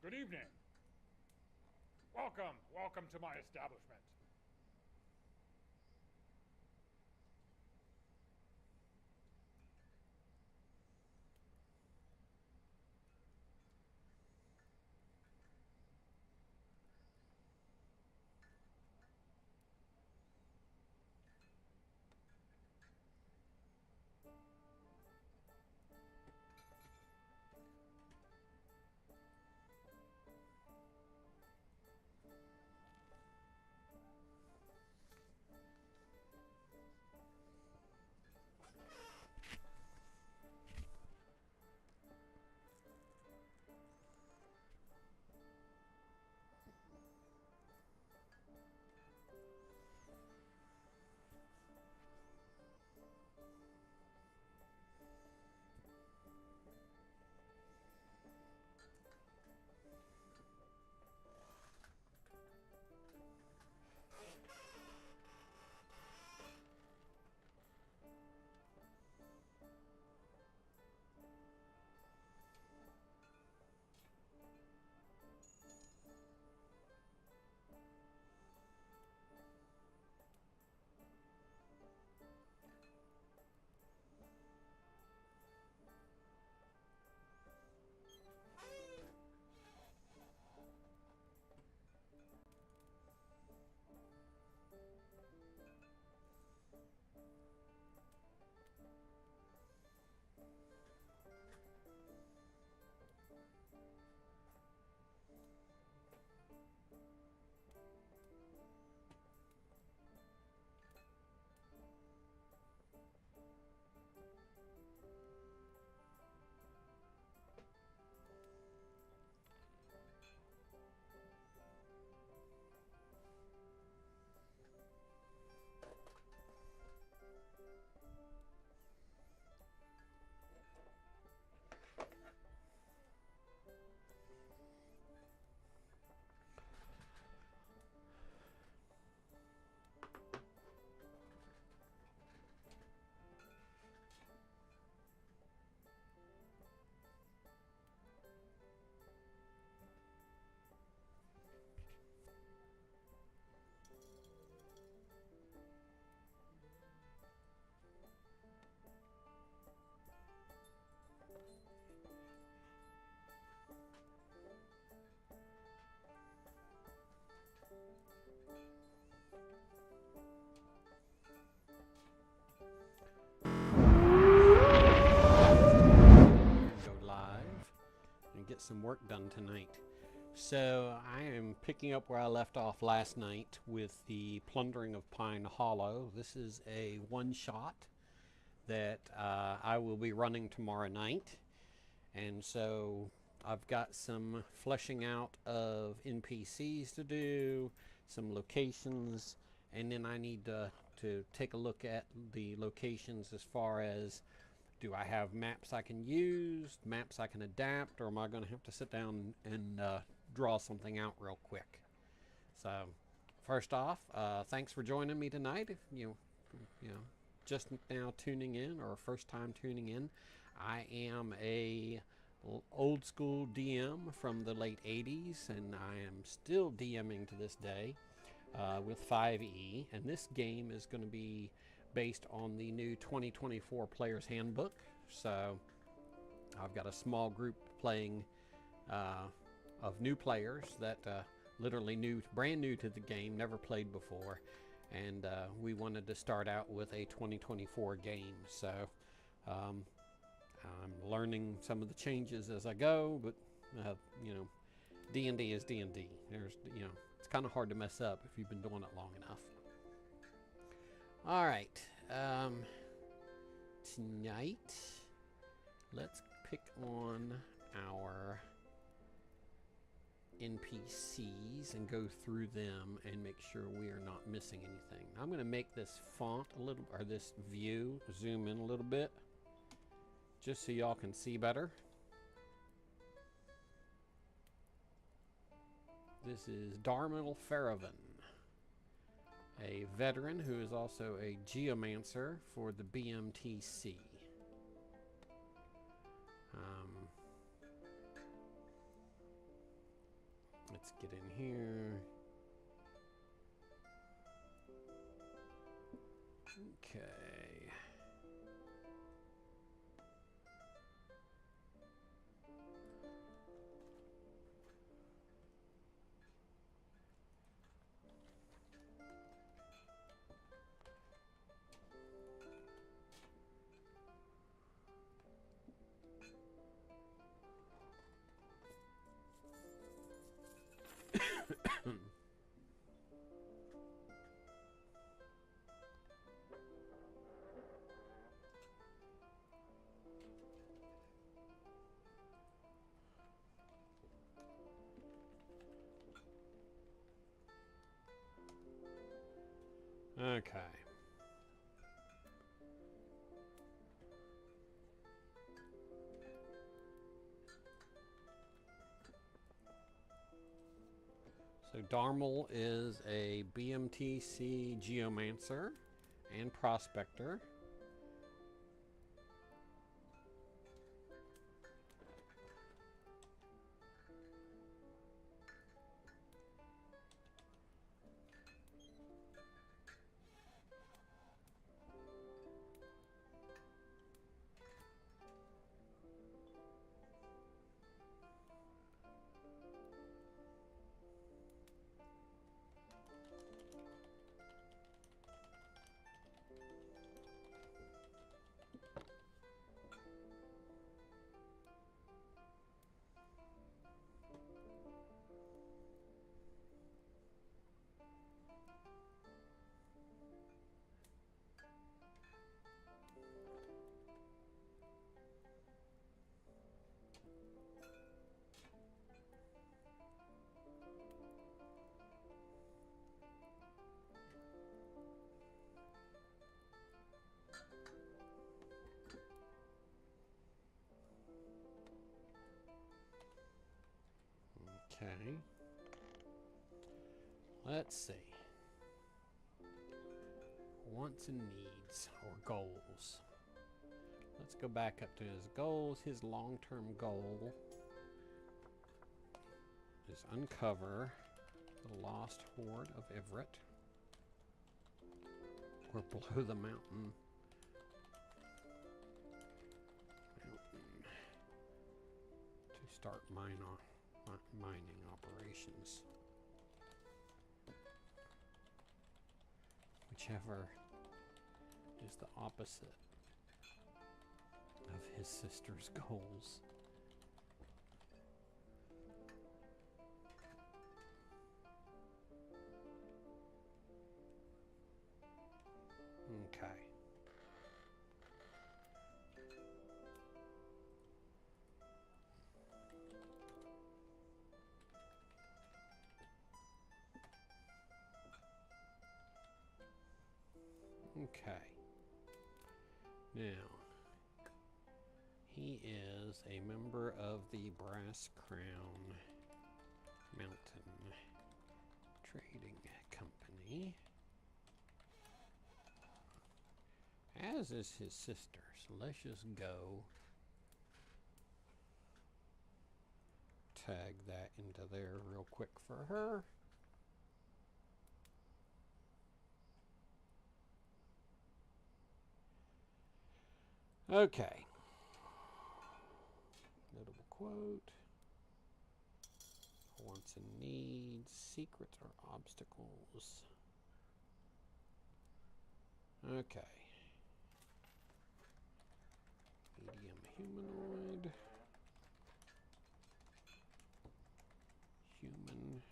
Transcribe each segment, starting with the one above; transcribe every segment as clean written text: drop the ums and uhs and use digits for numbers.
Good evening. Welcome, welcome to my establishment. Get some work done tonight. So I am picking up where I left off last night with the plundering of Pine Hollow. This is a one-shot that I will be running tomorrow night, and so I've got some fleshing out of NPCs to do, some locations, and then I need to take a look at the locations as far as, do I have maps I can use, maps I can adapt, or am I going to have to sit down and draw something out real quick? So, first off, thanks for joining me tonight. If you just now tuning in or first time tuning in, I am a old school DM from the late 80s, and I am still DMing to this day with 5e. And this game is going to be based on the new 2024 Player's Handbook. So I've got a small group playing of new players that literally brand new to the game, never played before, and we wanted to start out with a 2024 game. So I'm learning some of the changes as I go, but you know, D&D is D&D. There's, you know, it's kind of hard to mess up if you've been doing it long enough. All right, tonight let's pick on our NPCs and go through them and make sure we are not missing anything. I'm going to make this font a little, or this view, zoom in a little bit, just so y'all can see better. This is Darmil Faravan, a veteran who is also a geomancer for the BMTC. Let's get in here. Okay. Okay. So Darmil is a BMTC geomancer and prospector. Okay. Let's see. Wants and needs, or goals. Let's go back up to his goals. His long-term goal is uncover the lost horde of Everett. We're below the mountain. To start mining operations. Whichever is the opposite of his sister's goals. Okay. Okay. Now, he is a member of the Brass Crown Mountain Trading Company, as is his sister. So let's just go tag that into there real quick for her. Okay. Notable quote. Wants and needs. Secrets or obstacles. Okay. Medium humanoid. Human.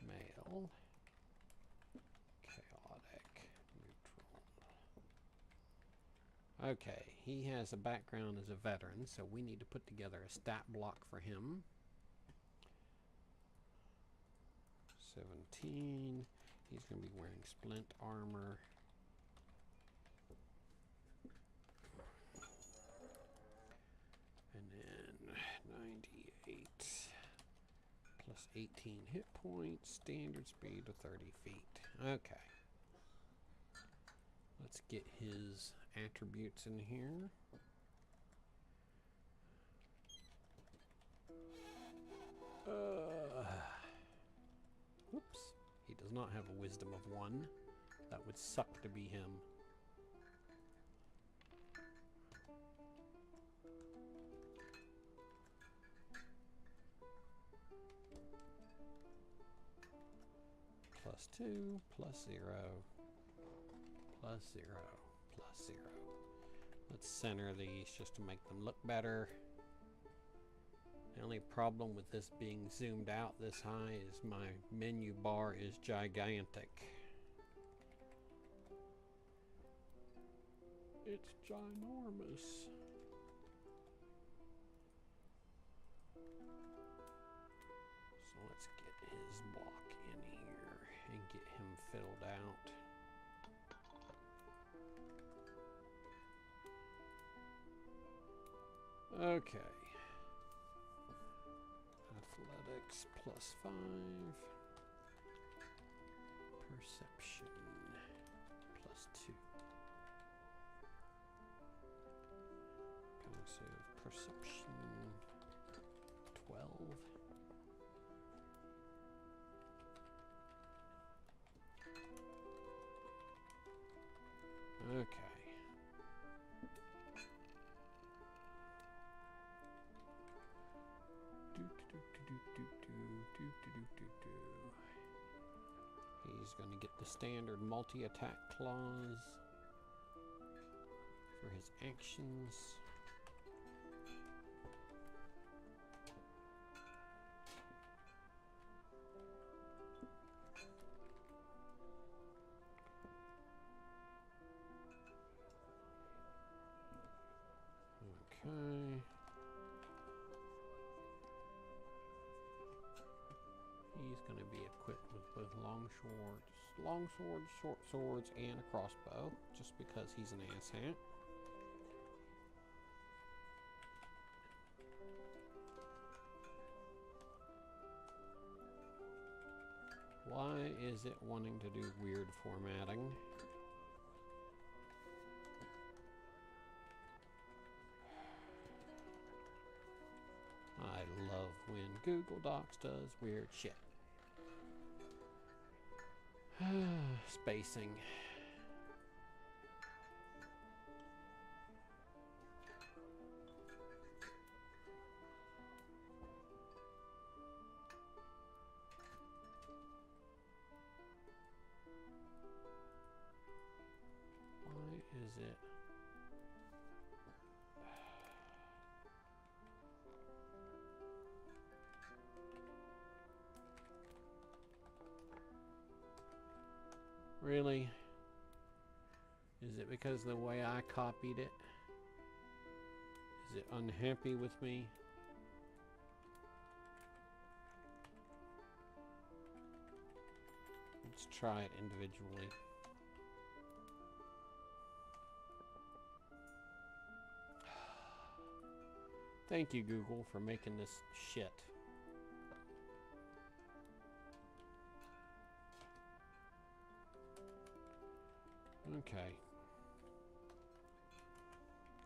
Male. Chaotic. Neutral. Okay, he has a background as a veteran, so we need to put together a stat block for him. 17. He's going to be wearing splint armor. And then 98 plus 18 hit points, standard speed of 30 feet. Okay. Let's get his attributes in here. Whoops. He does not have a wisdom of 1. That would suck to be him. +2, +0, +0, +0. Let's center these just to make them look better. The only problem with this being zoomed out this high is my menu bar is gigantic. It's ginormous. So let's get his block in here and get him filled out. Okay. Athletics +5. Perception +2. Passive perception 12. Okay. He's going to get the standard multi-attack clause for his actions. Okay. He's going to be equipped with both long swords, short swords, and a crossbow, just because he's an asshat. Why is it wanting to do weird formatting? I love when Google Docs does weird shit. Spacing. Why is it? Really? Is it because of the way I copied it? Is it unhappy with me? Let's try it individually. Thank you, Google, for making this shit. Okay.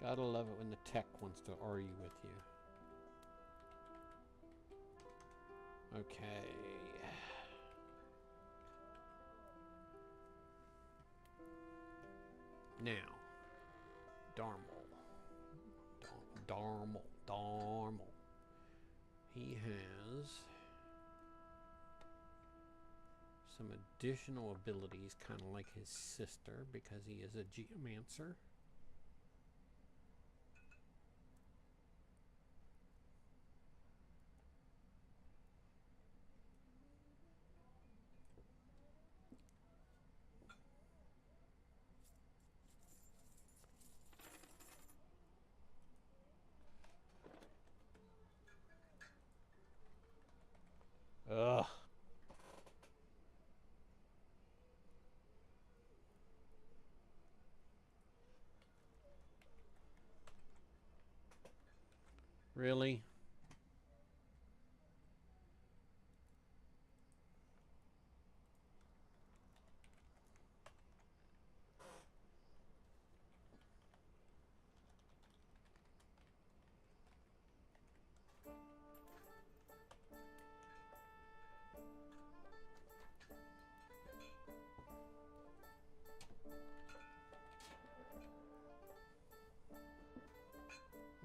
Gotta love it when the tech wants to argue with you. Okay. Now, Darmal. Darmal. He has some additional abilities, kind of like his sister, because he is a geomancer. Ugh. Really?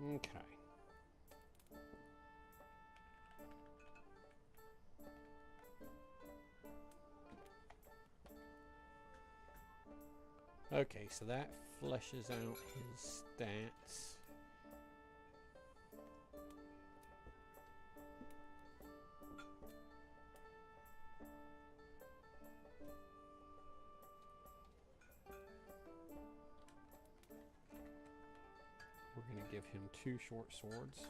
Okay. Okay, so that fleshes out his stats. We're going to give him 2 short swords.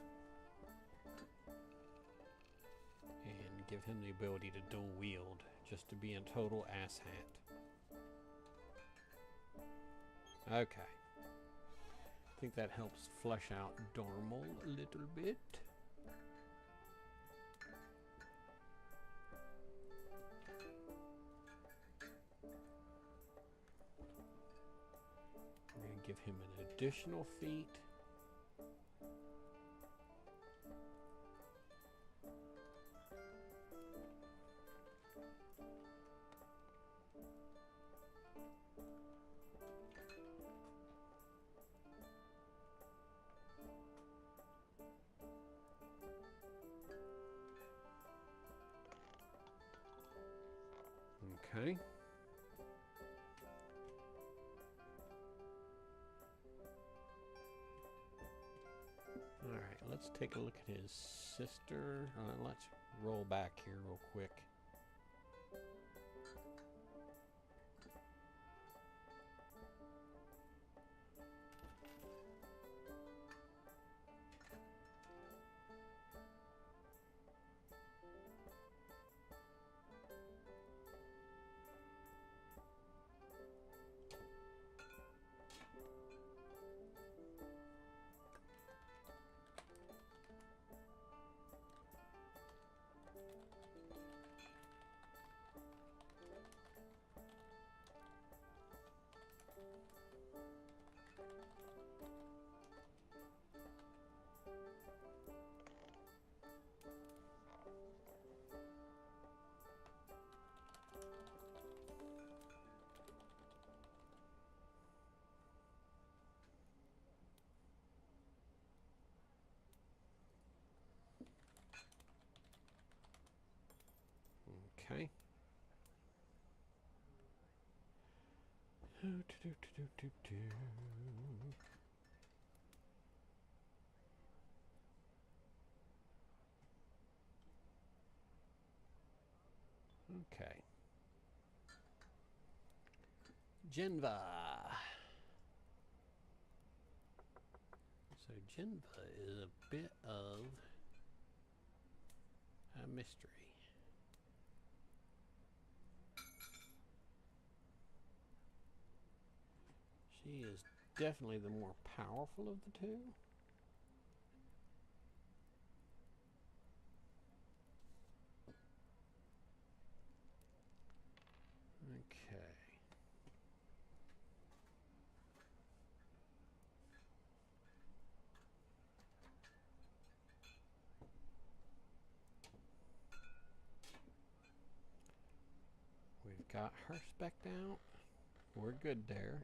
And give him the ability to dual wield, just to be a total asshat. Okay. I think that helps flesh out Darmal a little bit. We're going to give him an additional feat. Okay. Alright, let's take a look at his sister. Let's roll back here real quick. Okay. Okay. Genva. So Genva is a bit of a mystery. She is definitely the more powerful of the two. Okay. got her spec'd out. We're good there.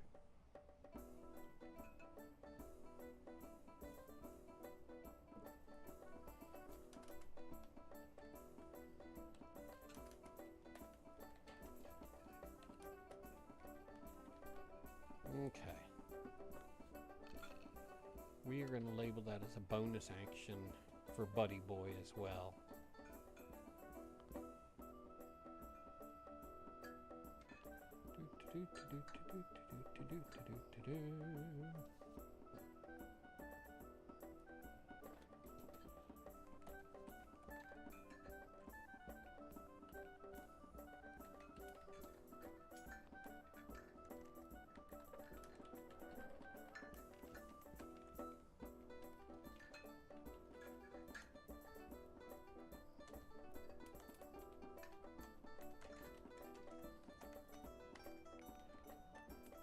Okay. We are going to label that as a bonus action for Buddy Boy as well.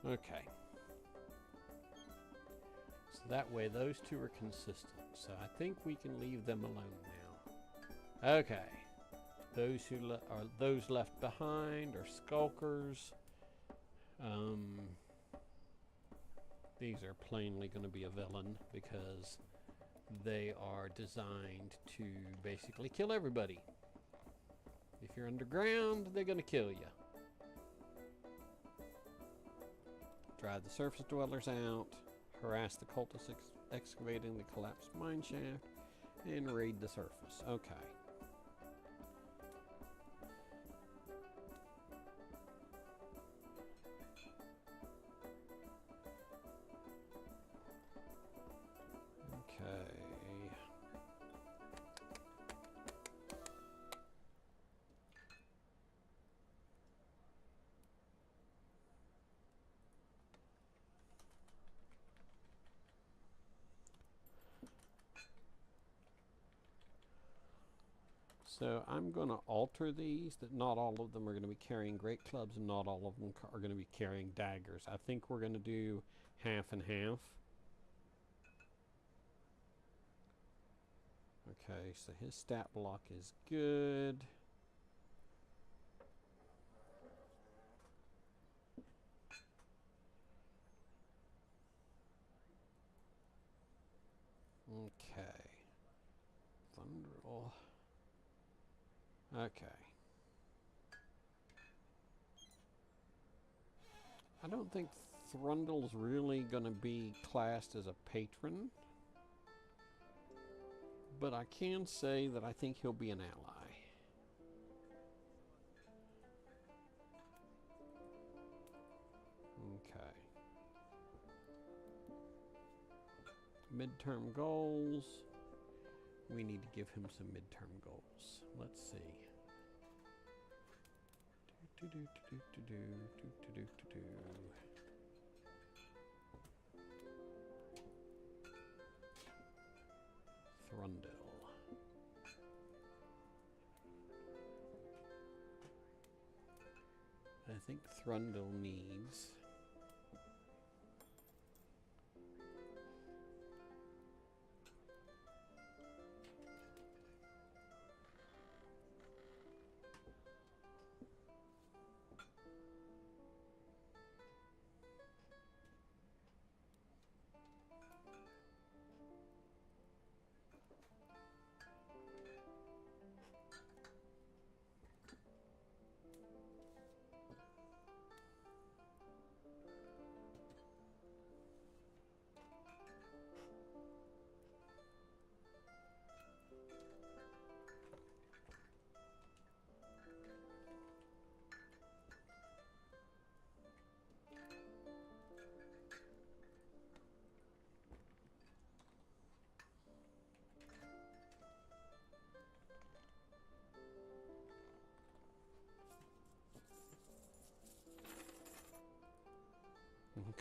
Okay. So that way those two are consistent. So I think we can leave them alone now. Okay. Those who are those left behind are skulkers. These are plainly going to be a villain because they are designed to basically kill everybody. If you're underground, they're going to kill you. Drive the surface dwellers out, harass the cultists excavating the collapsed mine shaft, and raid the surface. Okay. Okay. So I'm going to alter these, that not all of them are going to be carrying great clubs and not all of them are going to be carrying daggers. I think we're going to do half and half. Okay, so his stat block is good. Okay. Thunderol. Okay. I don't think Thrundle's really going to be classed as a patron, but I can say that I think he'll be an ally. Okay. Midterm goals. We need to give him some midterm goals. Let's see. Thrundle. I think Thrundle needs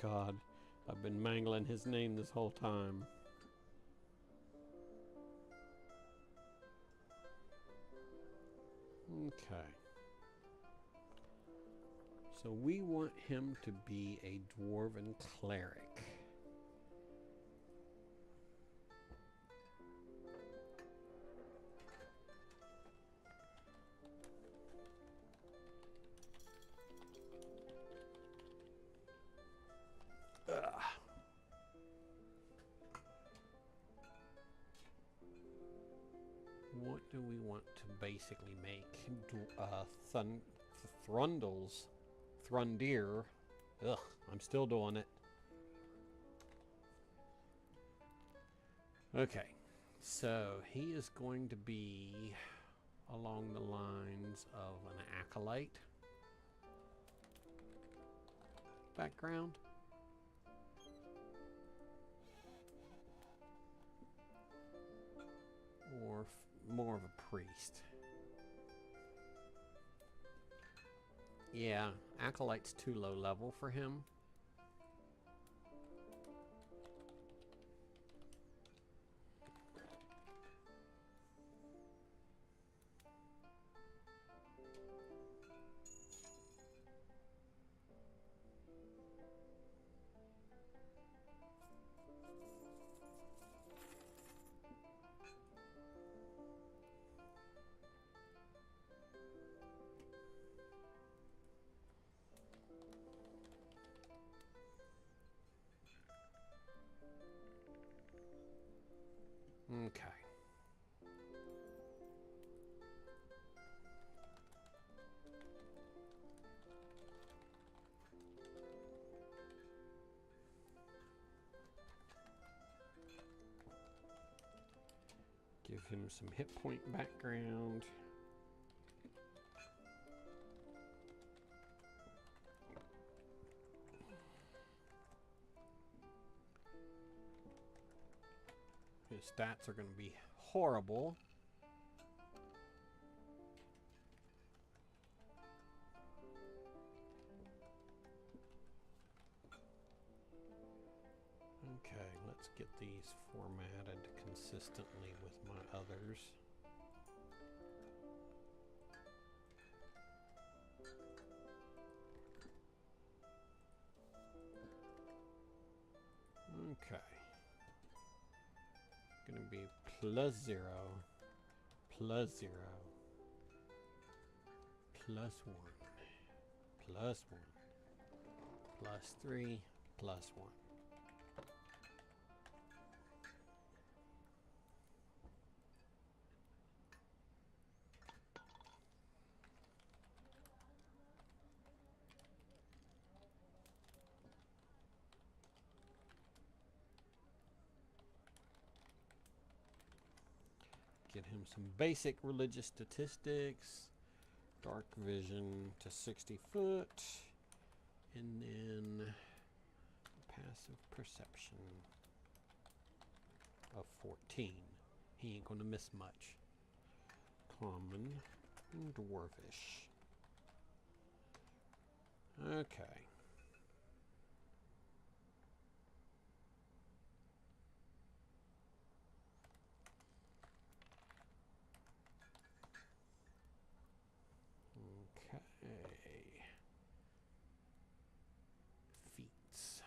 God, I've been mangling his name this whole time. Okay. So we want him to be a dwarven cleric. to basically make Thrundir. Ugh, I'm still doing it. Okay, so he is going to be along the lines of an acolyte background. Or more of a priest. Yeah, acolyte's too low level for him. Okay. Give him some hit point background. His stats are going to be horrible. Okay, let's get these formatted consistently with my others. Okay. Going to be +0, +0, +1, +1, +3, +1. Get him some basic religious statistics, dark vision to 60 foot, and then passive perception of 14. He ain't gonna miss much. Common and dwarvish. Okay. Feats.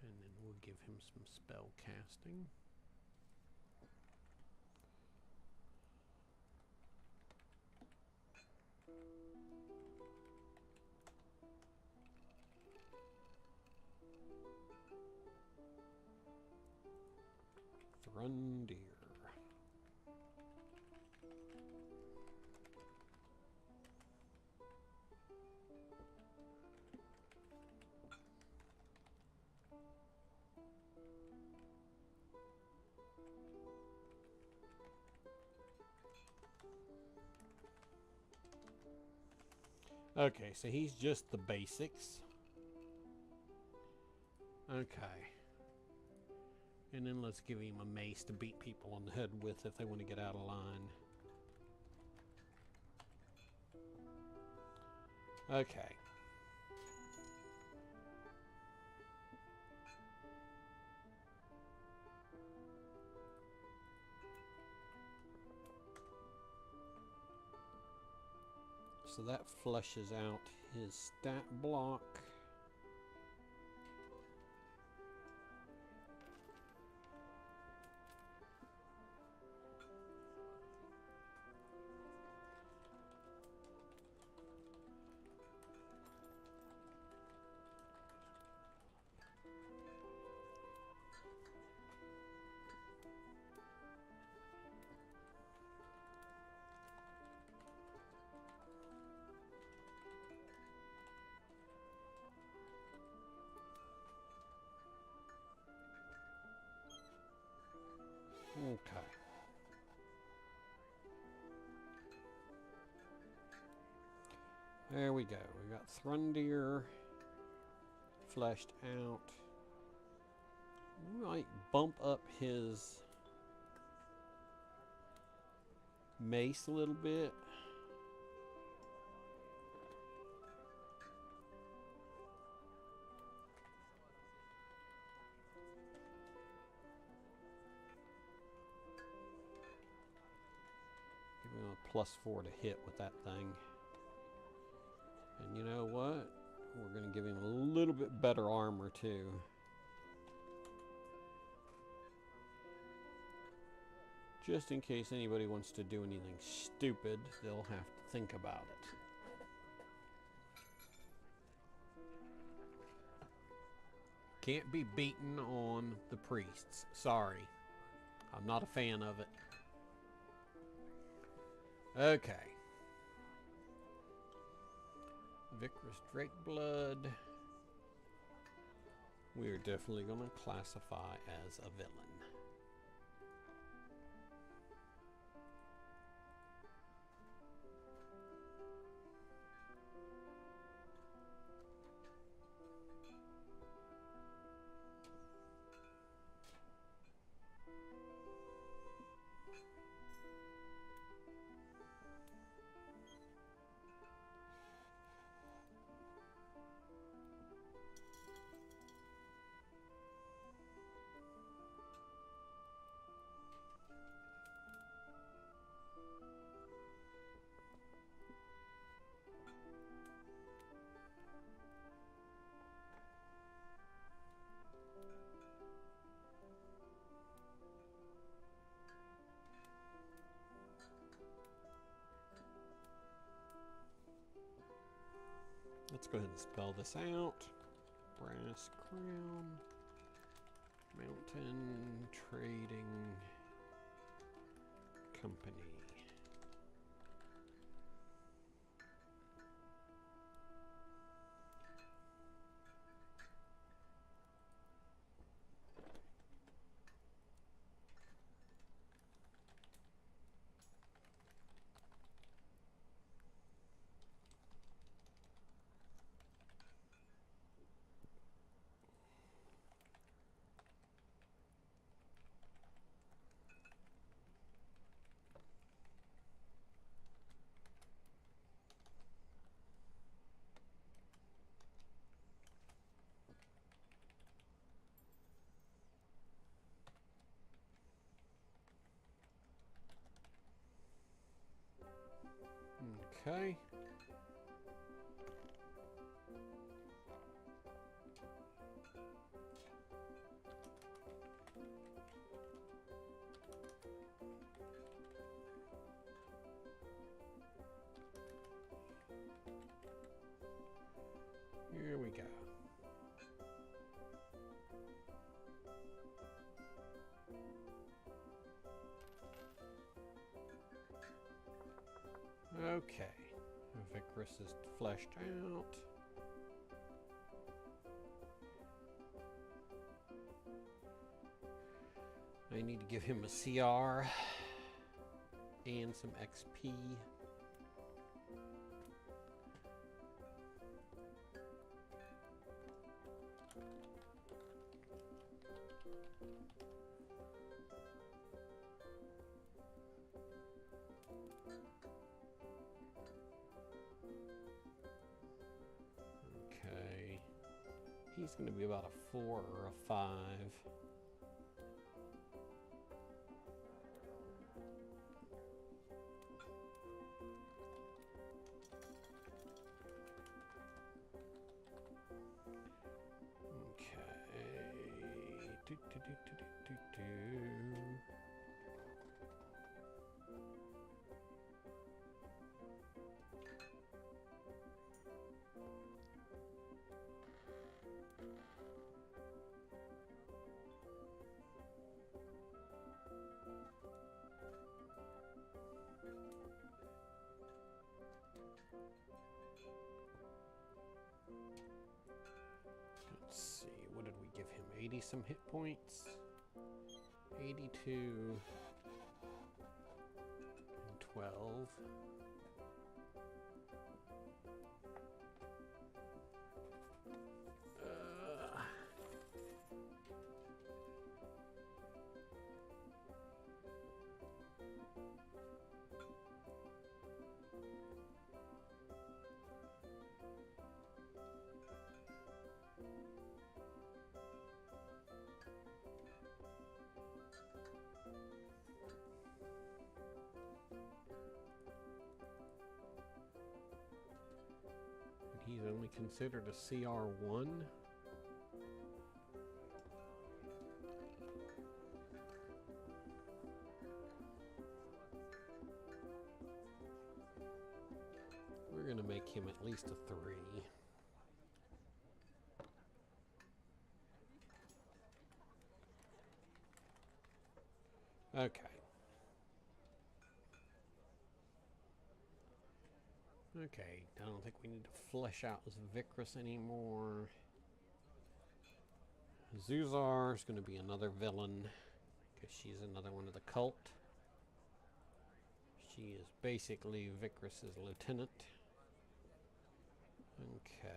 And then we'll give him some spell casting. Thrundir. Okay, so he's just the basics. Okay. And then let's give him a mace to beat people on the head with if they want to get out of line. Okay. So that flushes out his stat block. There we go. We got Thrundir fleshed out. We might bump up his mace a little bit. Give him a +4 to hit with that thing. And you know what? We're going to give him a little bit better armor too. Just in case anybody wants to do anything stupid, they'll have to think about it. Can't be beaten on the priests. Sorry. I'm not a fan of it. Okay. Vicarous Drakeblood. We're definitely going to classify as a villain. Let's go ahead and spell this out. Brass Crown. Mountain Trading Company. Okay. Here we go. Okay. Vicarous is fleshed out. I need to give him a CR and some XP. He's going to be about a 4 or a 5. Let's see, what did we give him? 80 some hit points. 82 and 12. considered a CR1. We're going to make him at least a 3. Okay. Okay, I don't think we need to flesh out this Vikrus anymore. Zuzar is going to be another villain because she's another one of the cult. She is basically Vikrus's lieutenant. Okay.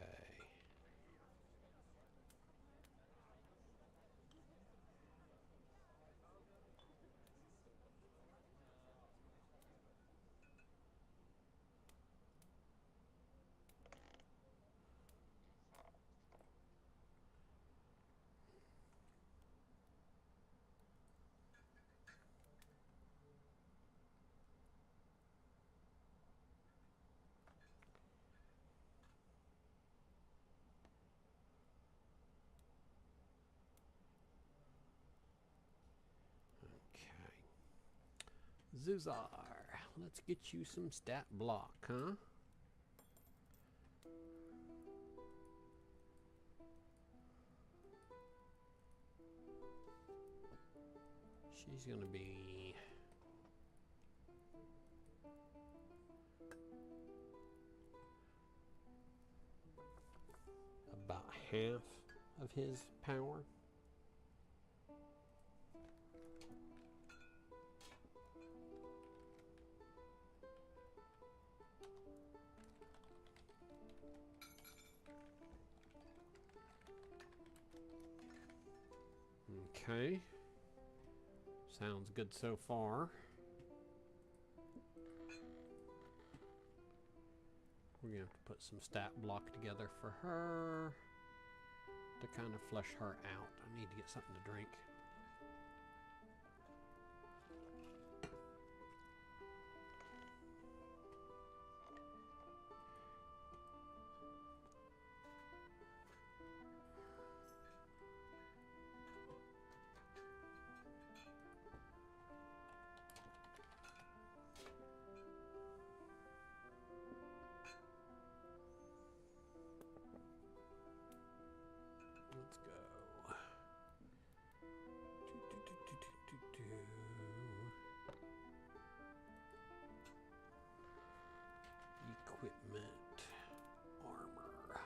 Zuzar, let's get you some stat block, huh? She's gonna be about half of his power. Okay. Sounds good so far. We're going to have to put some stat block together for her to kind of flesh her out. I need to get something to drink. Let's go. Equipment, armor.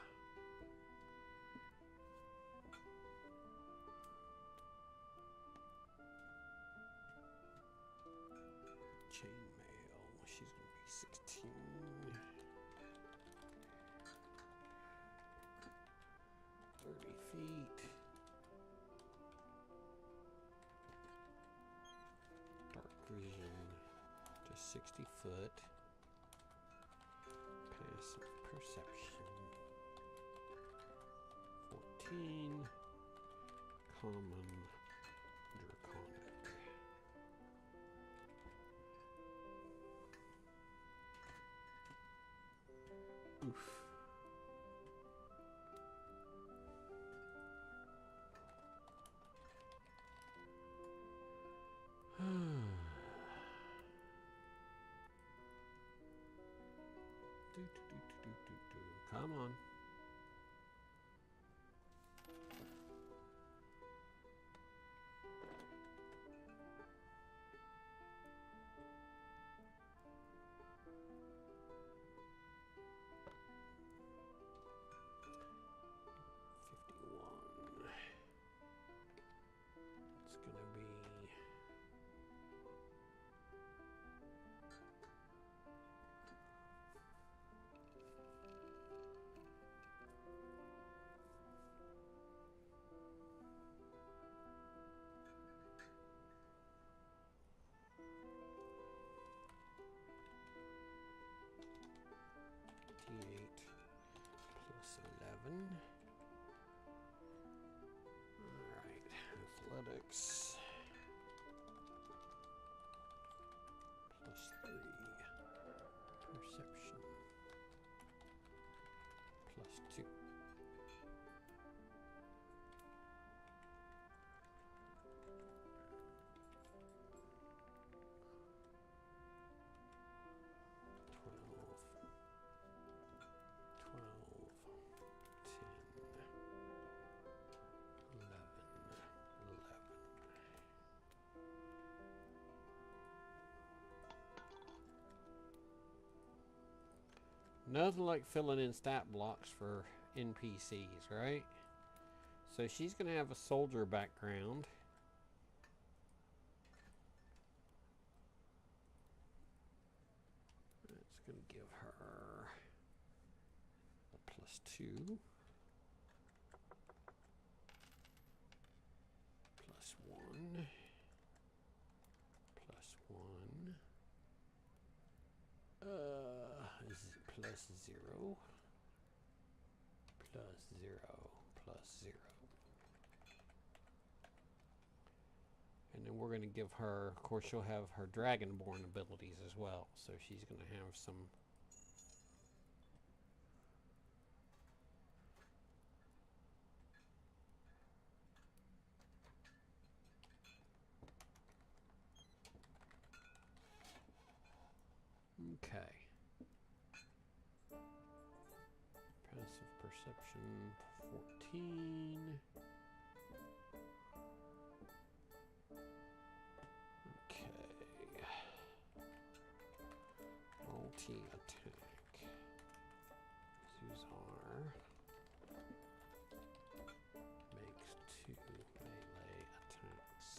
Chainmail. She's gonna be 16. 30 feet. Dark vision, just 60 foot. Passive perception. 14. Common draconic. Oof. Come on. It's gonna be T8 plus 11. Alright, athletics plus 3. Perception plus 2. Nothing like filling in stat blocks for NPCs, right? So she's going to have a soldier background. It's going to give her a +2. +1. +1. +0. +0. +0. And then we're going to give her, of course, she'll have her Dragonborn abilities as well. So she's going to have some. Okay. Passive perception 14. Okay. Multi-attack. Use R. Makes 2 melee attacks.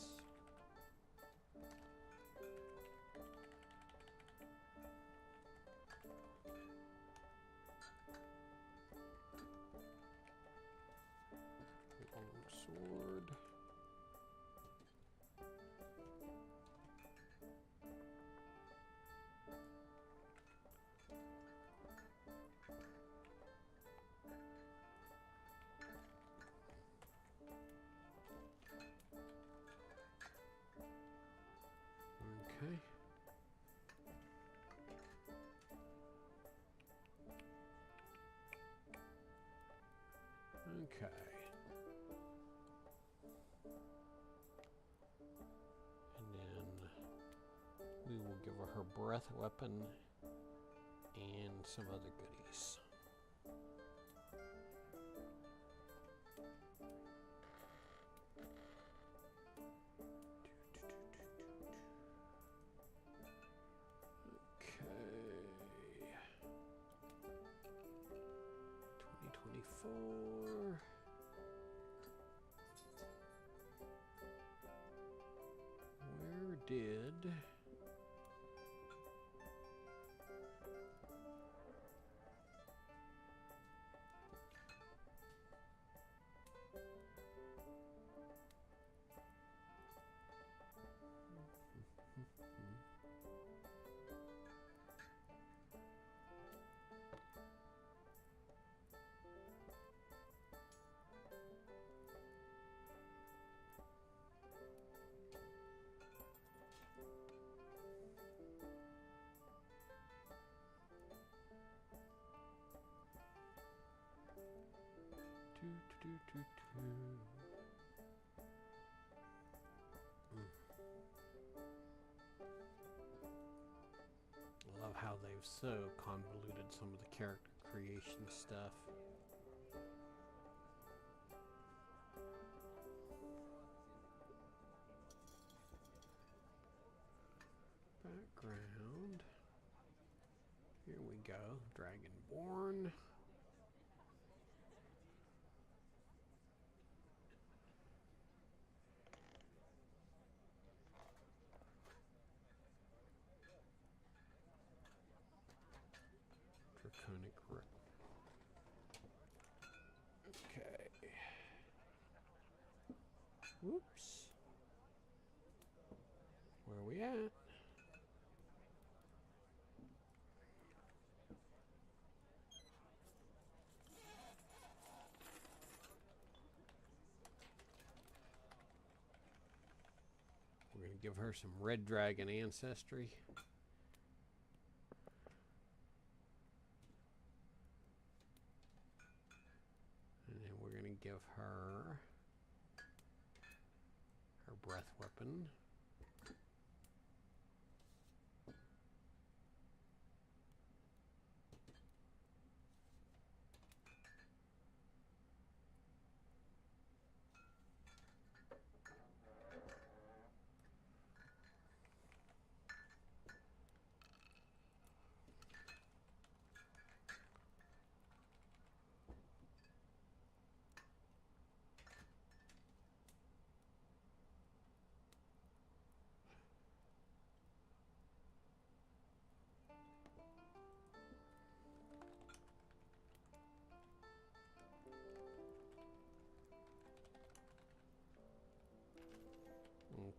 Sword. Okay. Okay. We will give her breath weapon and some other goodies. Okay. 2024. Where did... I love how they've so convoluted some of the character creation stuff. Background. Here we go. Dragonborn. Draconic Rip. Okay. Whoops. Where are we at? We're going to give her some red dragon ancestry. her breath weapon.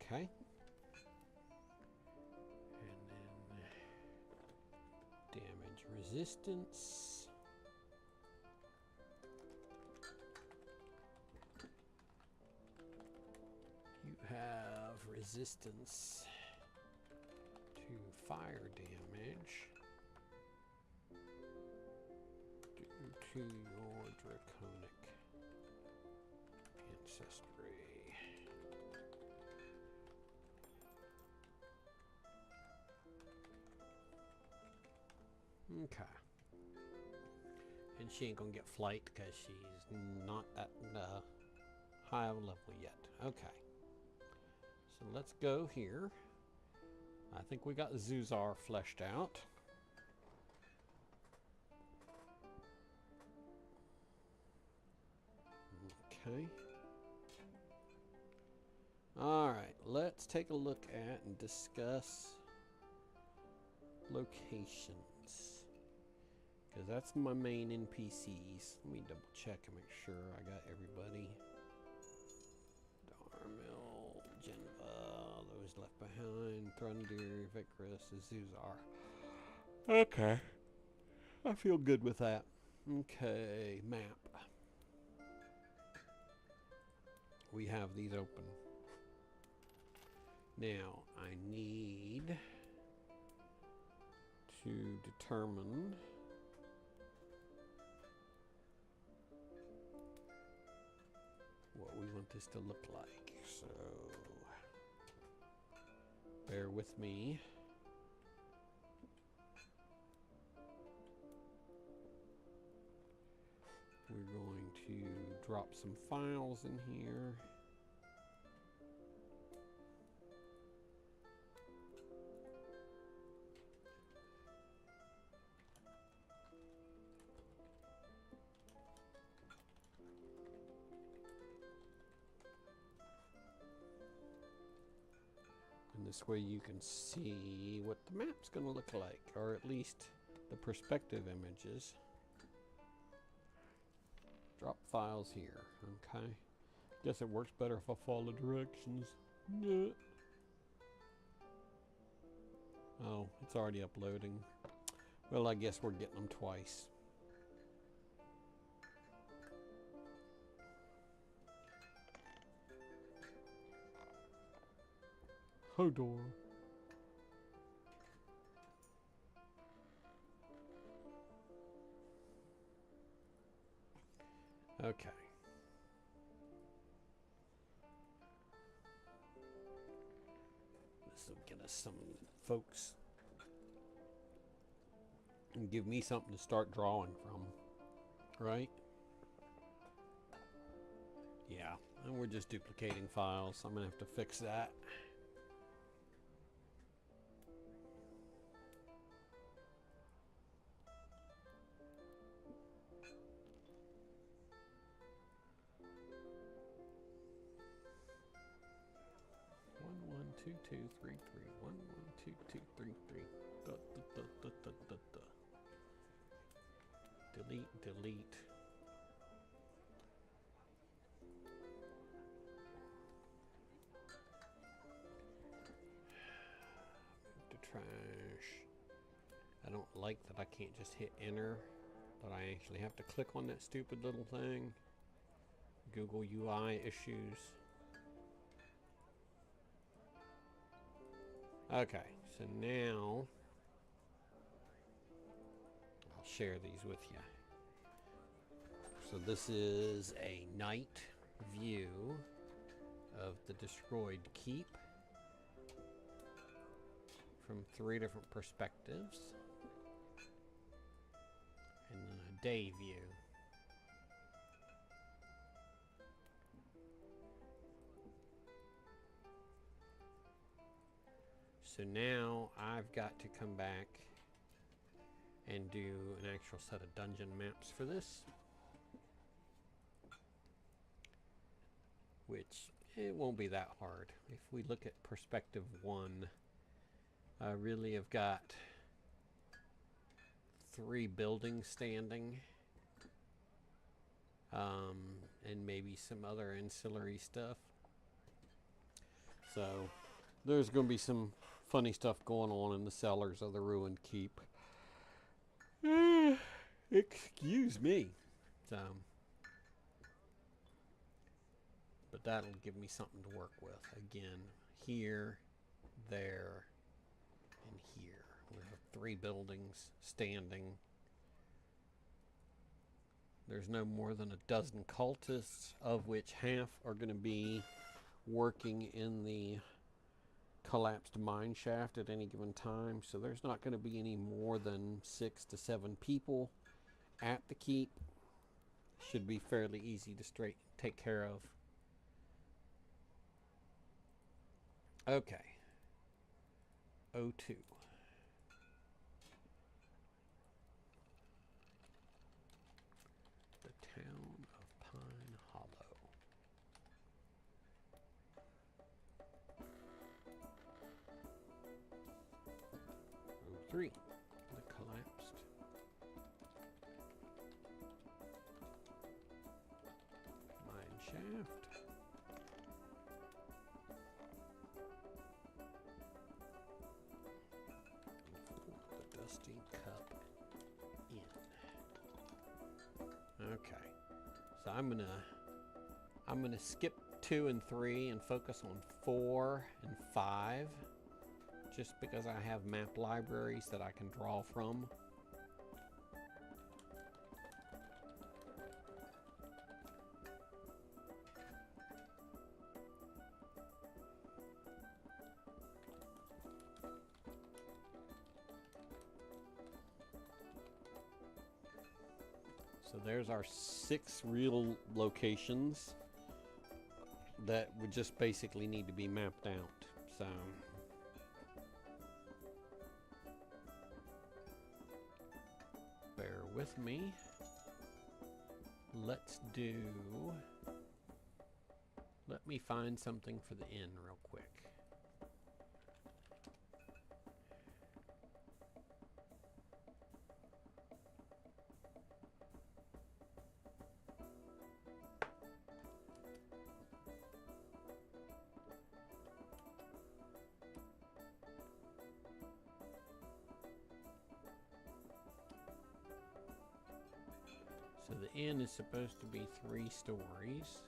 Okay. And then damage resistance. You have resistance to fire damage due to your draconic ancestry. Okay. And she ain't gonna get flight because she's not at high of a level yet. Okay. So let's go here. I think we got Zuzar fleshed out. Okay. Alright, let's take a look at and discuss locations. Because that's my main NPCs. Let me double check and make sure I got everybody. Darmil, Geneva, those left behind, Thrundir, Vicrus, Zuzar. Okay. I feel good with that. Okay, map. We have these open. Now, I need to determine what we want this to look like. So, bear with me. We're going to drop some files in here. And this way you can see what the map's going to look like, or at least the perspective images. Drop files here, okay. Guess it works better if I follow directions. Yeah. Oh, it's already uploading. Well, I guess we're getting them twice. Hodor. Okay. This will get us some folks and give me something to start drawing from, right? Yeah, and we're just duplicating files, so I'm gonna have to fix that. Two, two, three, three. 1, 1, 2, 2, 3, 3. Da, da, da, da, da, da. Delete, delete. Move to trash. I don't like that I can't just hit enter, but I actually have to click on that stupid little thing. Google UI issues. Okay, so now I'll share these with you. So this is a night view of the destroyed keep from 3 different perspectives, and then a day view. So now I've got to come back and do an actual set of dungeon maps for this, which it won't be that hard. If we look at perspective 1, I really have got 3 buildings standing, and maybe some other ancillary stuff. So there's going to be some funny stuff going on in the cellars of the ruined keep. Excuse me. So, but that'll give me something to work with. Again, here, there, and here. We have 3 buildings standing. There's no more than a dozen cultists, of which half are going to be working in the collapsed mine shaft at any given time. So there's not going to be any more than 6 to 7 people at the keep. Should be fairly easy to take care of. Okay. O2. The town of Pine Hollow. O3. The collapsed mine shaft. The dusty cup in. Okay, so I'm gonna skip 2 and 3 and focus on 4 and 5, just because I have map libraries that I can draw from. So there's our 6 real locations that would just basically need to be mapped out. So bear with me. Let me find something for the inn real quick. So the inn is supposed to be 3 stories.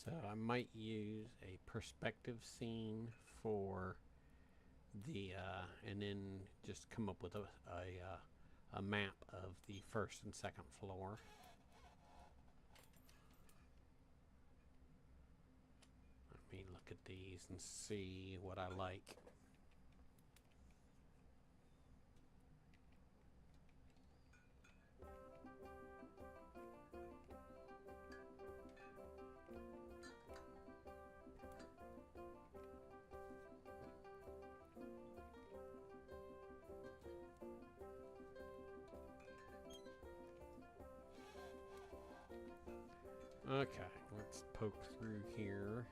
So I might use a perspective scene for the, and then just come up with a map of the 1st and 2nd floor. Let me look at these and see what I like. Okay, let's poke through here.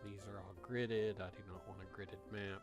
These are all gridded. I do not want a gridded map.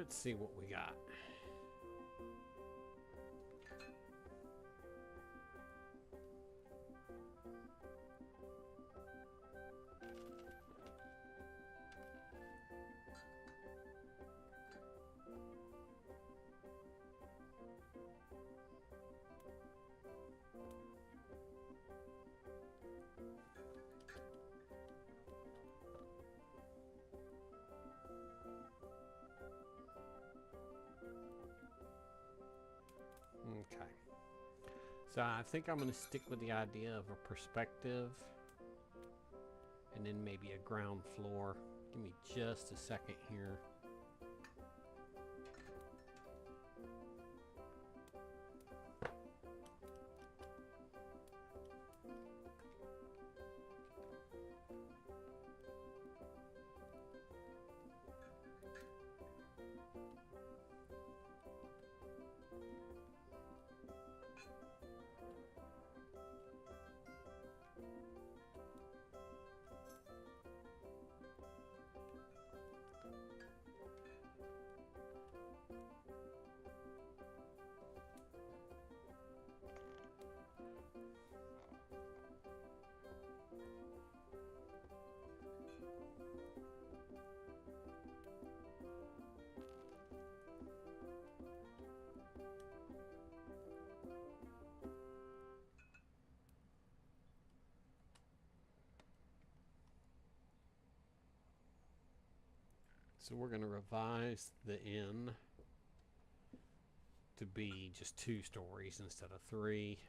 Let's see what we got. Okay. So I think I'm going to stick with the idea of a perspective and then maybe a ground floor. Give me just a second here. So we're going to revise the inn to be just 2 stories instead of 3.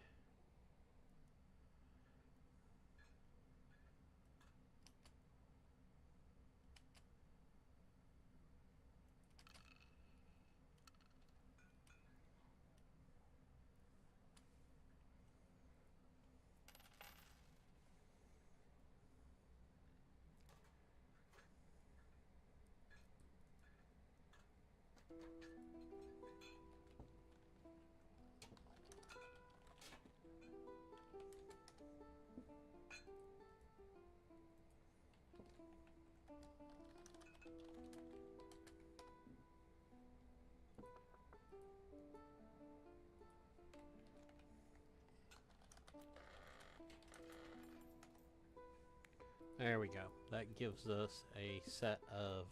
There we go. That gives us a set of...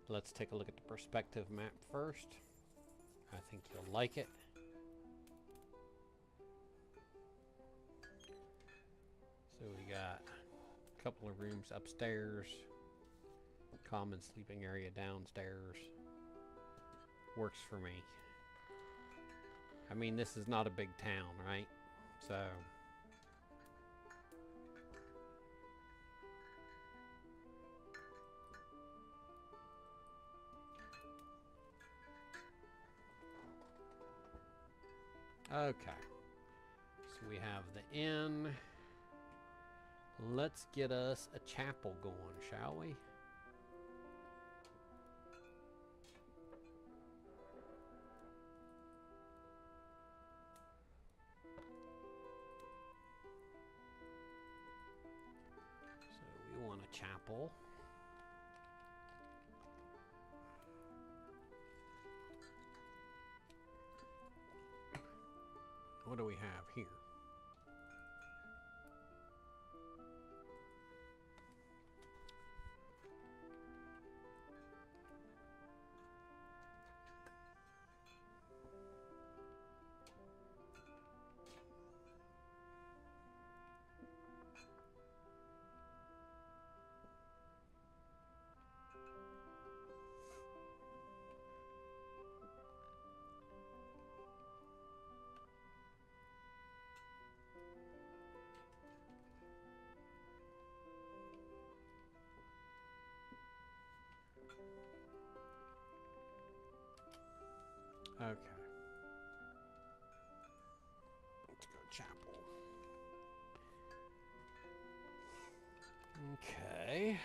Let's take a look at the perspective map first. I think you'll like it. So we got a couple of rooms upstairs, common sleeping area downstairs. Works for me. I mean, this is not a big town, right? So... Okay, so we have the inn. Let's get us a chapel going, shall we? So we want a chapel. What do we have here? Okay. Let's go chapel. Okay.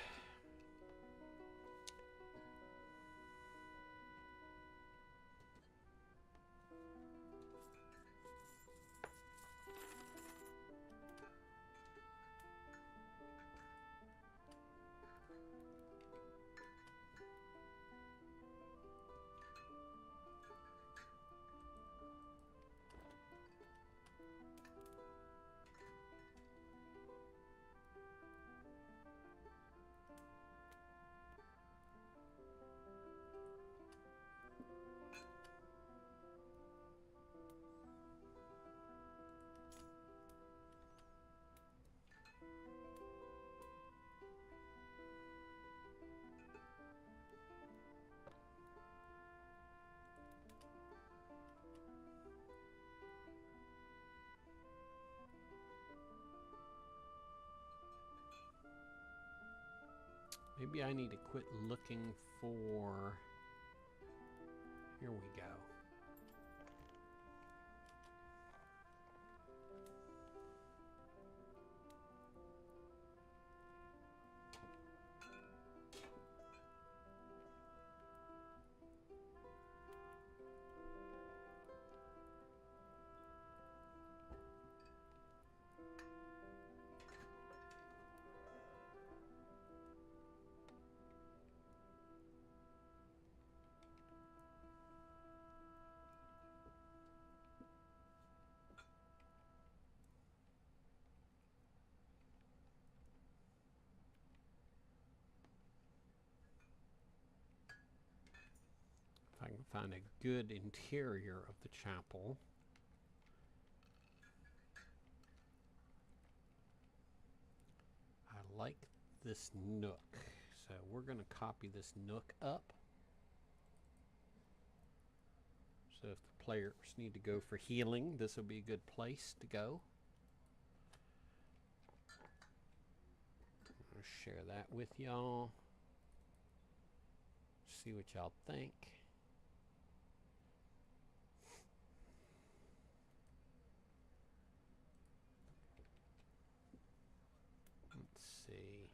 Maybe I need to quit looking for... Here we go. If I can find a good interior of the chapel. I like this nook, so we're going to copy this nook up. So if the players need to go for healing, this will be a good place to go. I'll share that with y'all. See what y'all think. Let's see.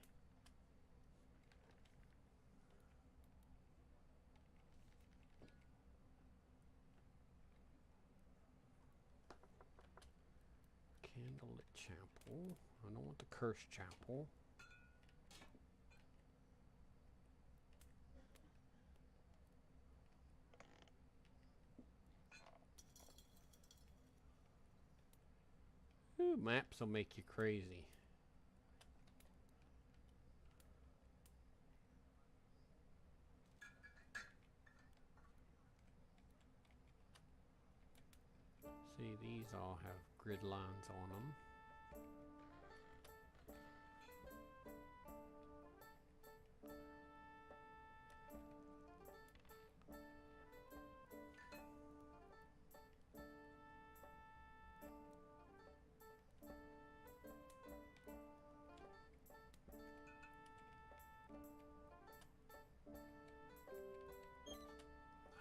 Candlelit chapel. I don't want the cursed chapel. Ooh, maps will make you crazy. See, these all have grid lines on them.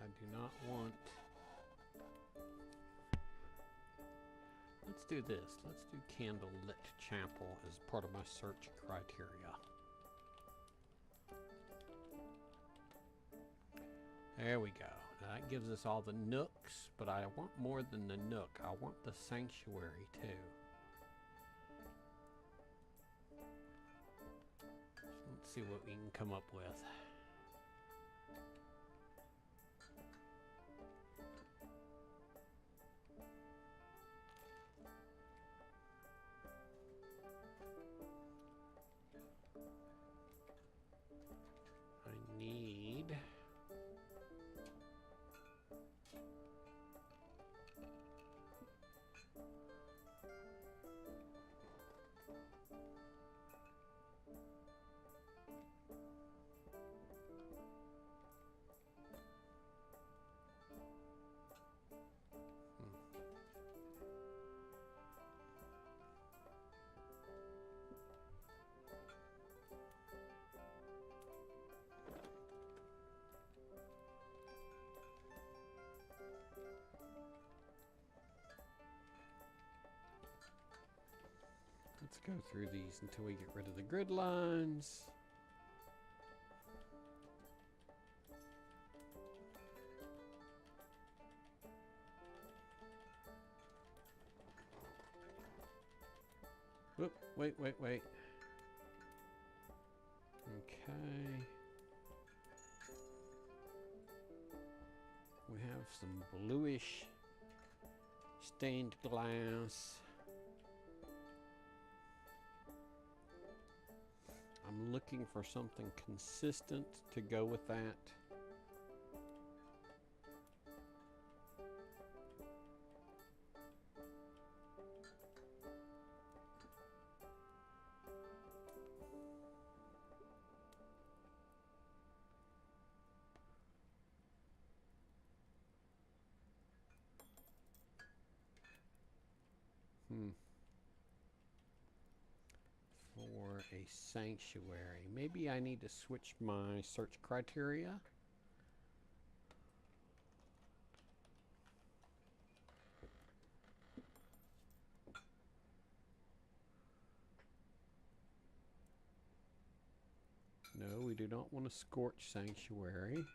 I do not want... Let's do this. Let's do candlelit chapel as part of my search criteria. There we go. Now that gives us all the nooks, but I want more than the nook. I want the sanctuary too. So let's see what we can come up with. I need... Let's go through these until we get rid of the grid lines. Whoop, wait. Okay. We have some bluish stained glass. I'm looking for something consistent to go with that. For a sanctuary. Maybe I need to switch my search criteria. No, we do not want a scorch sanctuary.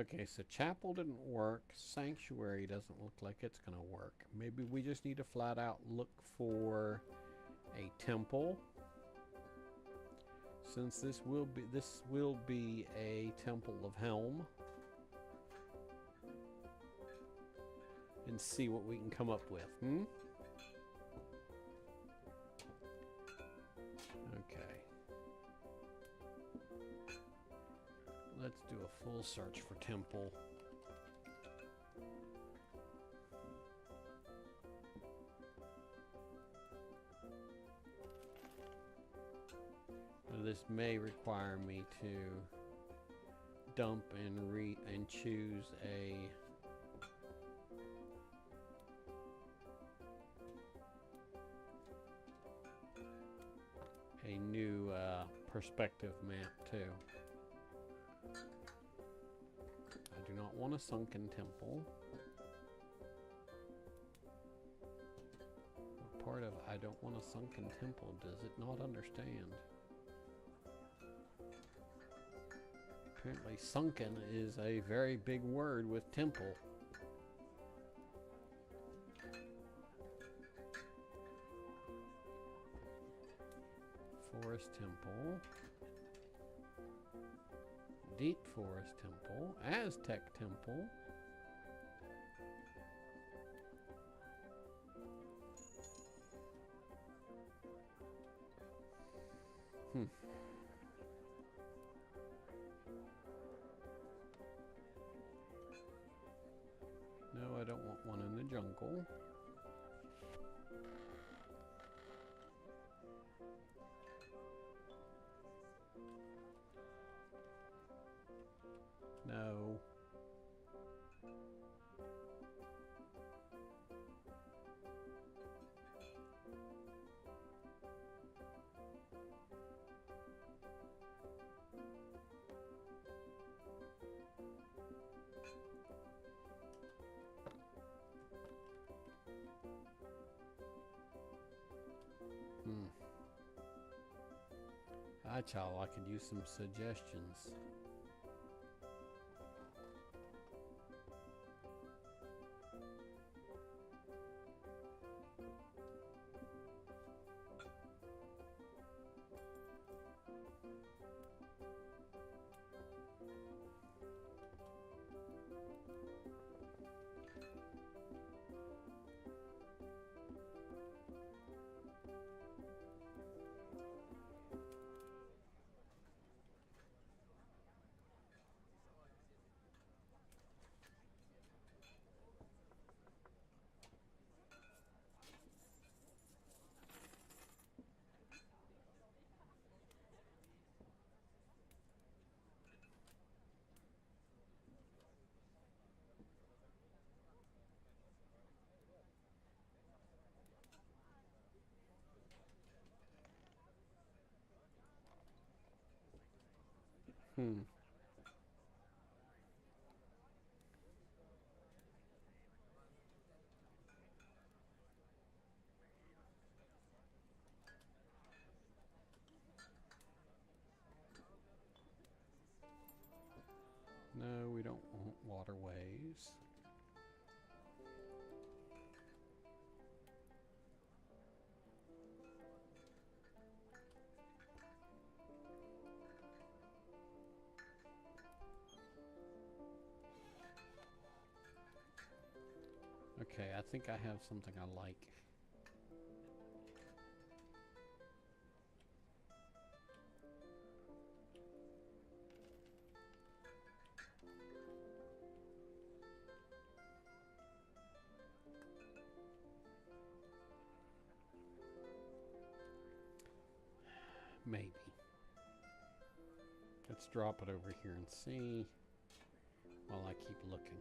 Okay, so chapel didn't work. Sanctuary doesn't look like it's going to work. Maybe we just need to flat out look for a temple. Since this will be a temple of Helm. And see what we can come up with. Okay. Let's do a full search for temple. Now, this may require me to dump and choose a new perspective map too. I do not want a sunken temple. What part of I don't want a sunken temple does it not understand? Apparently sunken is a very big word with temple. Forest Temple, Deep Forest Temple, Aztec Temple, No, I don't want one in the jungle. No. Hi, child, I could use some suggestions. No, we don't want waterways. Okay, I think I have something I like. Maybe. Let's drop it over here and see while I keep looking.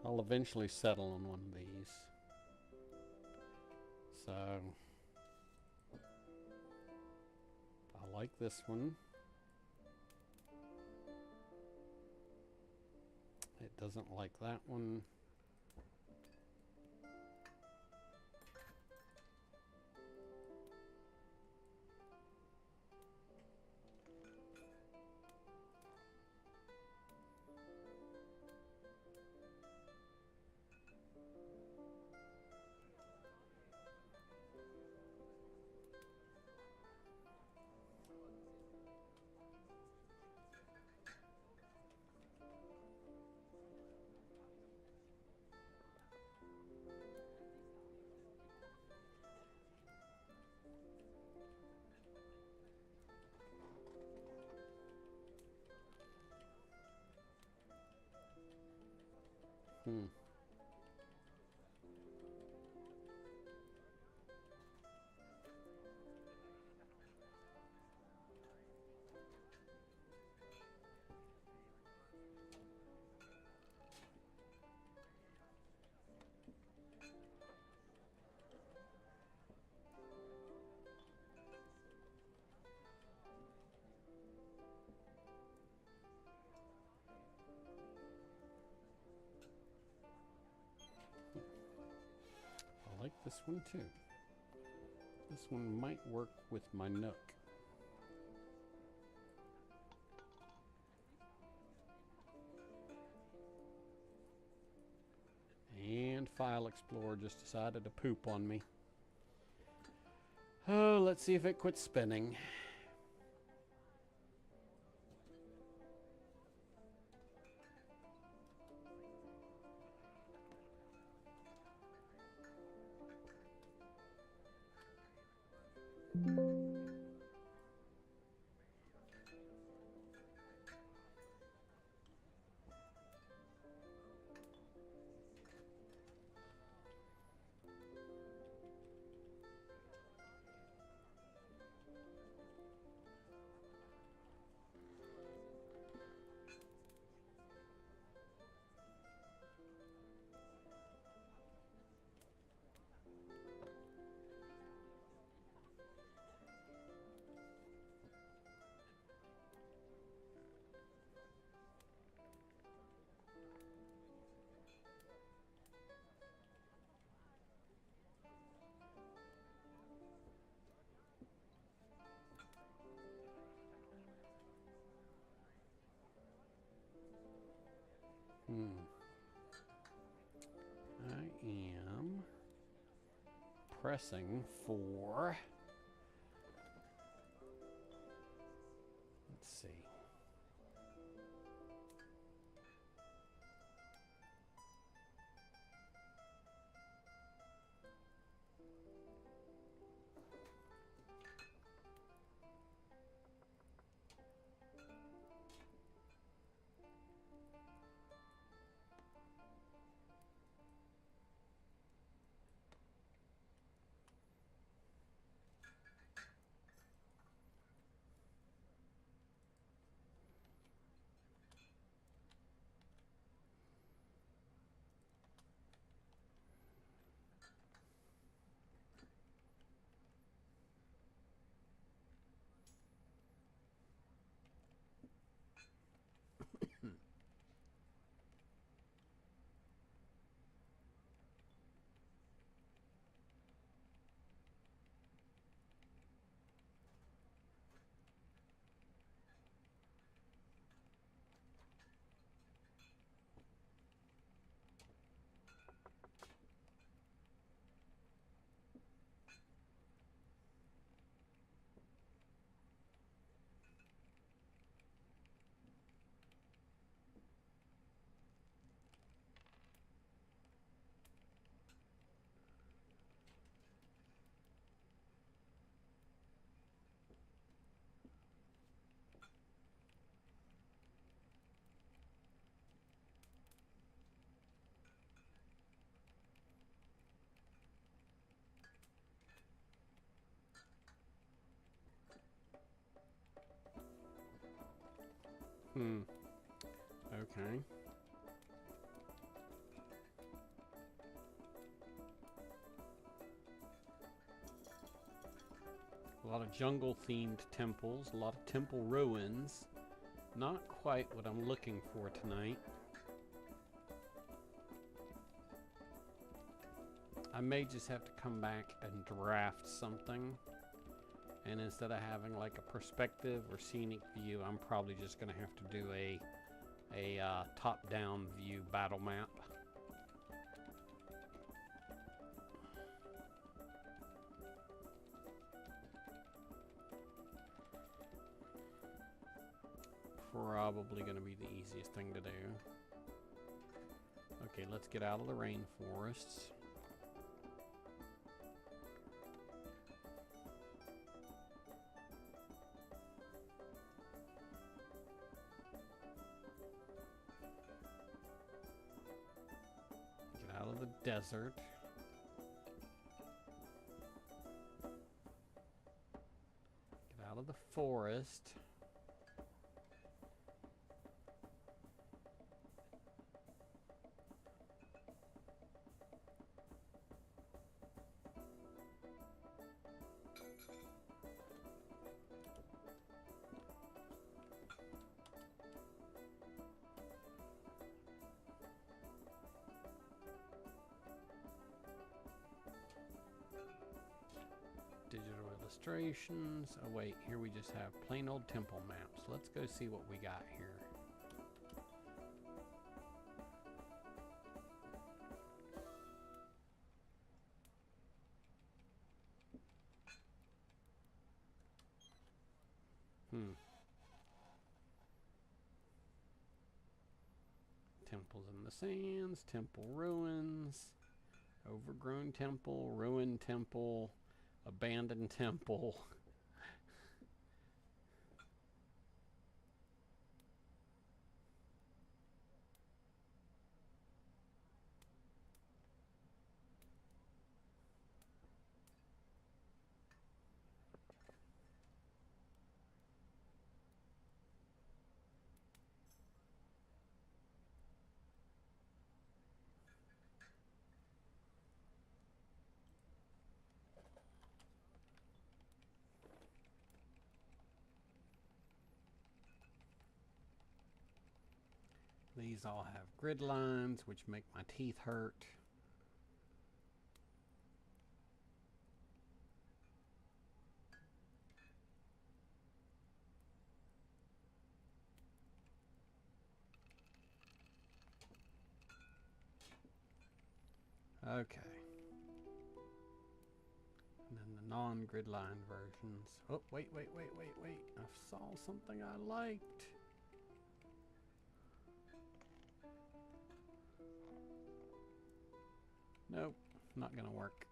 I'll eventually settle on one of these. So, I like this one. It doesn't like that one. I like this one too. This one might work with my Nook. And File Explorer just decided to poop on me. Oh, let's see if it quits spinning. I am pressing for, let's see. Okay. A lot of jungle-themed temples, a lot of temple ruins. Not quite what I'm looking for tonight. I may just have to come back and draft something. And instead of having like a perspective or scenic view, I'm probably just going to have to do a top-down view battle map. Probably going to be the easiest thing to do. Okay, let's get out of the rainforests. Get out of the desert. Get out of the forest. Digital illustrations. Oh wait, here we just have plain old temple maps. Let's go see what we got here. Temples in the sands, temple ruins, overgrown temple, ruined temple, abandoned temple. These all have grid lines, which make my teeth hurt. Okay. And then the non-grid line versions. Oh, wait. I saw something I liked. Nope, not gonna work.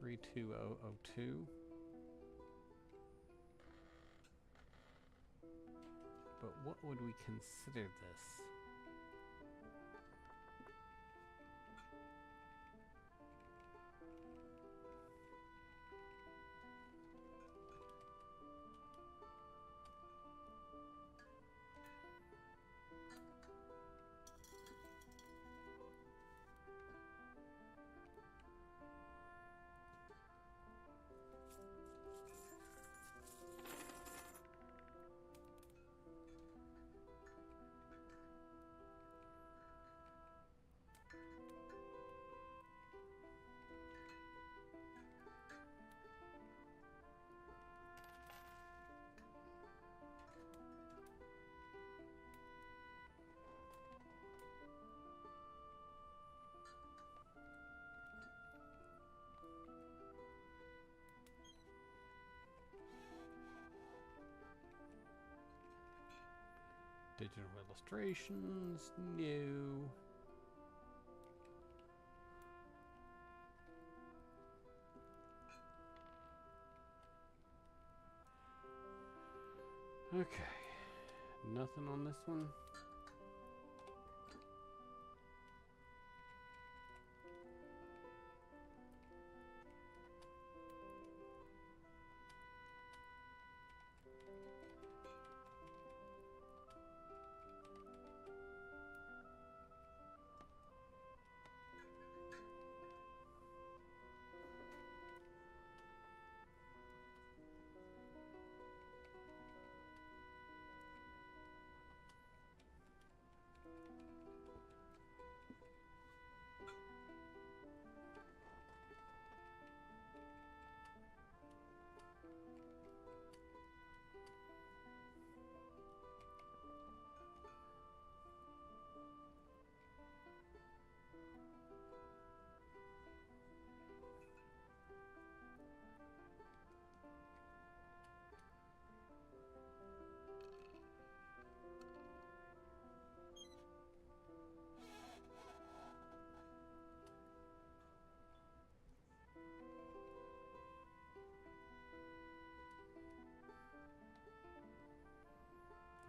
Three 2002. But what would we consider this? Digital illustrations, new. Okay. Nothing on this one.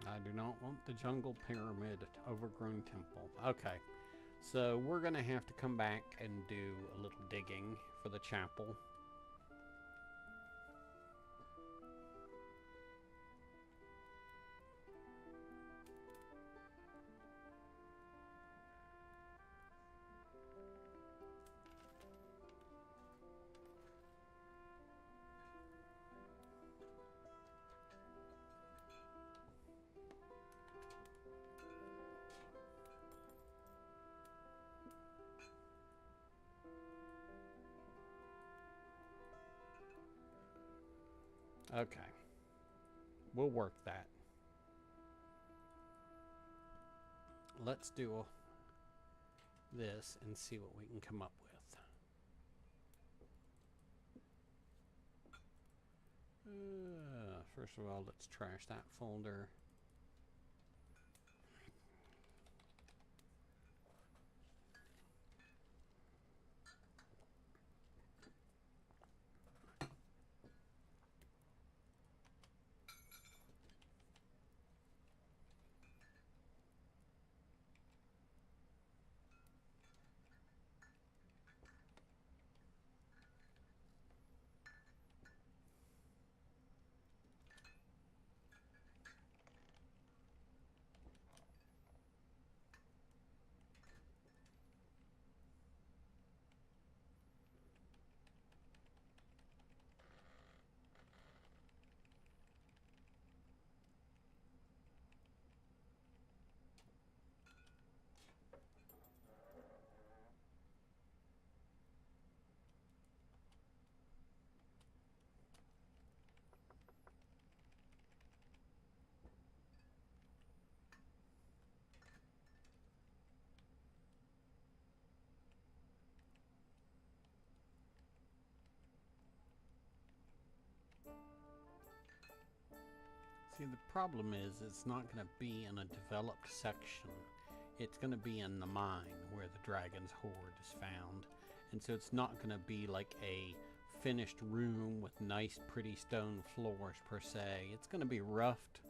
I do not want the jungle pyramid overgrown temple. Okay, so we're going to have to come back and do a little digging for the chapel. Okay, we'll work that. Let's do this and see what we can come up with. First of all, let's trash that folder. See, the problem is it's not going to be in a developed section. It's going to be in the mine where the dragon's hoard is found. And so it's not going to be like a finished room with nice pretty stone floors per se. It's going to be roughed.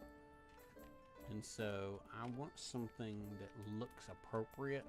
And so I want something that looks appropriate.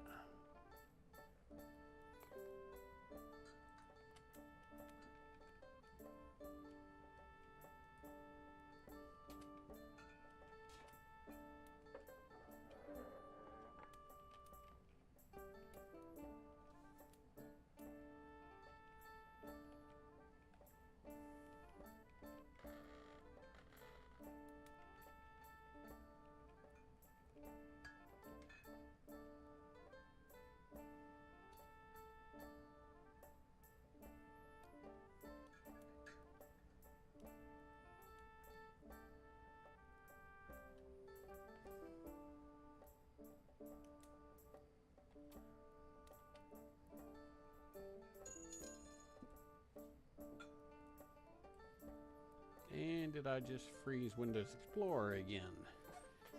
And did I just freeze Windows Explorer again?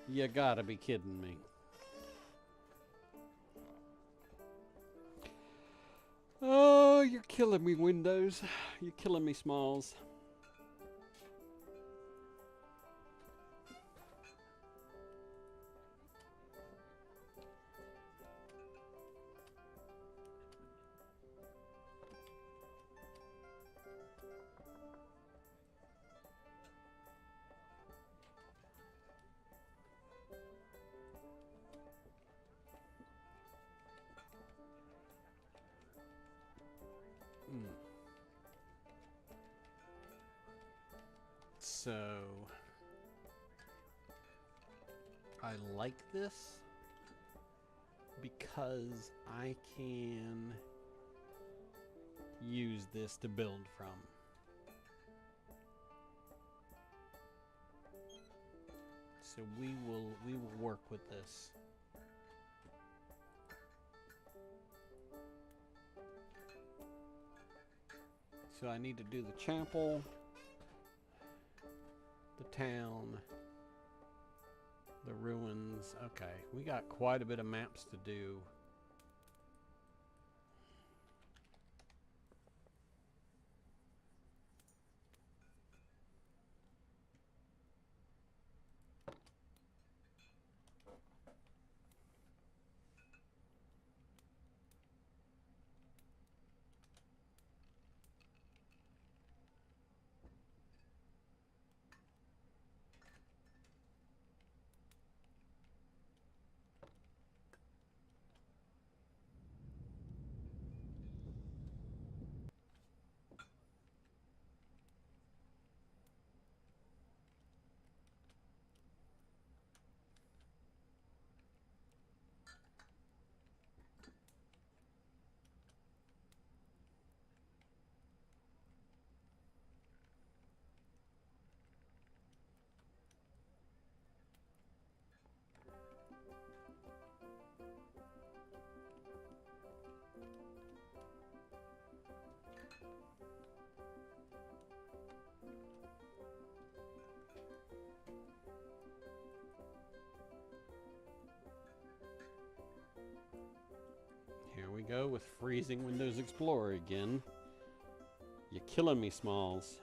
You gotta be kidding me. Oh, you're killing me, Windows. You're killing me, Smalls. So I like this because I can use this to build from. So we will work with this. So I need to do the chapel, the town, the ruins. Okay, we got quite a bit of maps to do. Here we go with freezing Windows Explorer again. You're killing me, Smalls.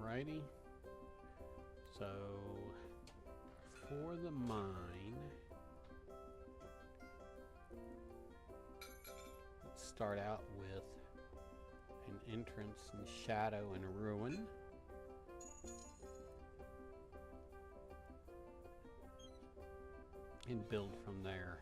Alrighty. So for the mine, let's start out with an entrance and shadow and a ruin. And build from there.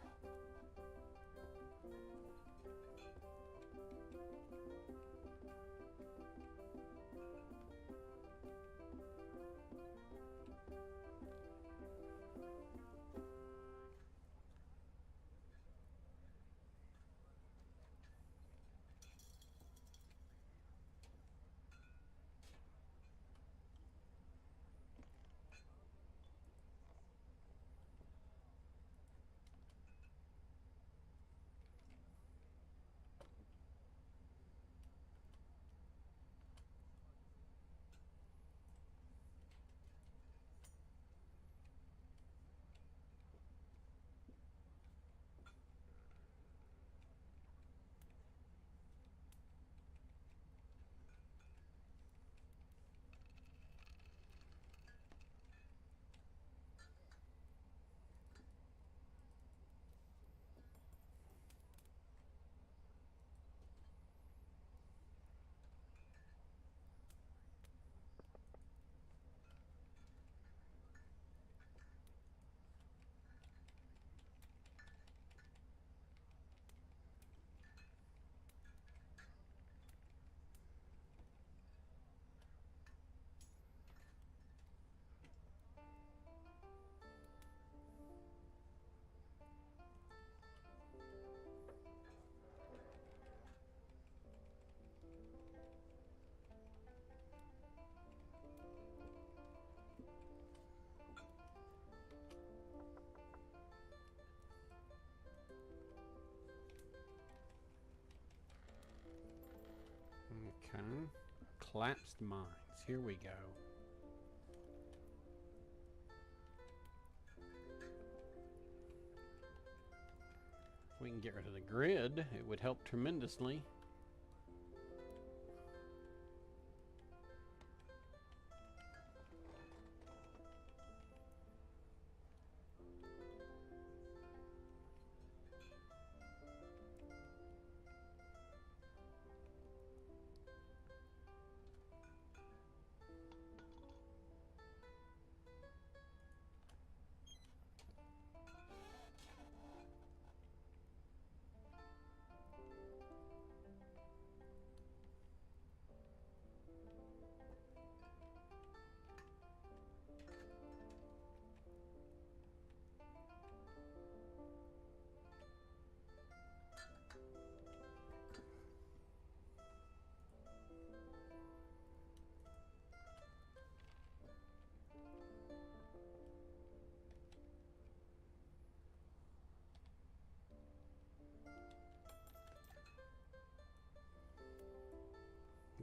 collapsed mines. Here we go. If we can get rid of the grid, it would help tremendously.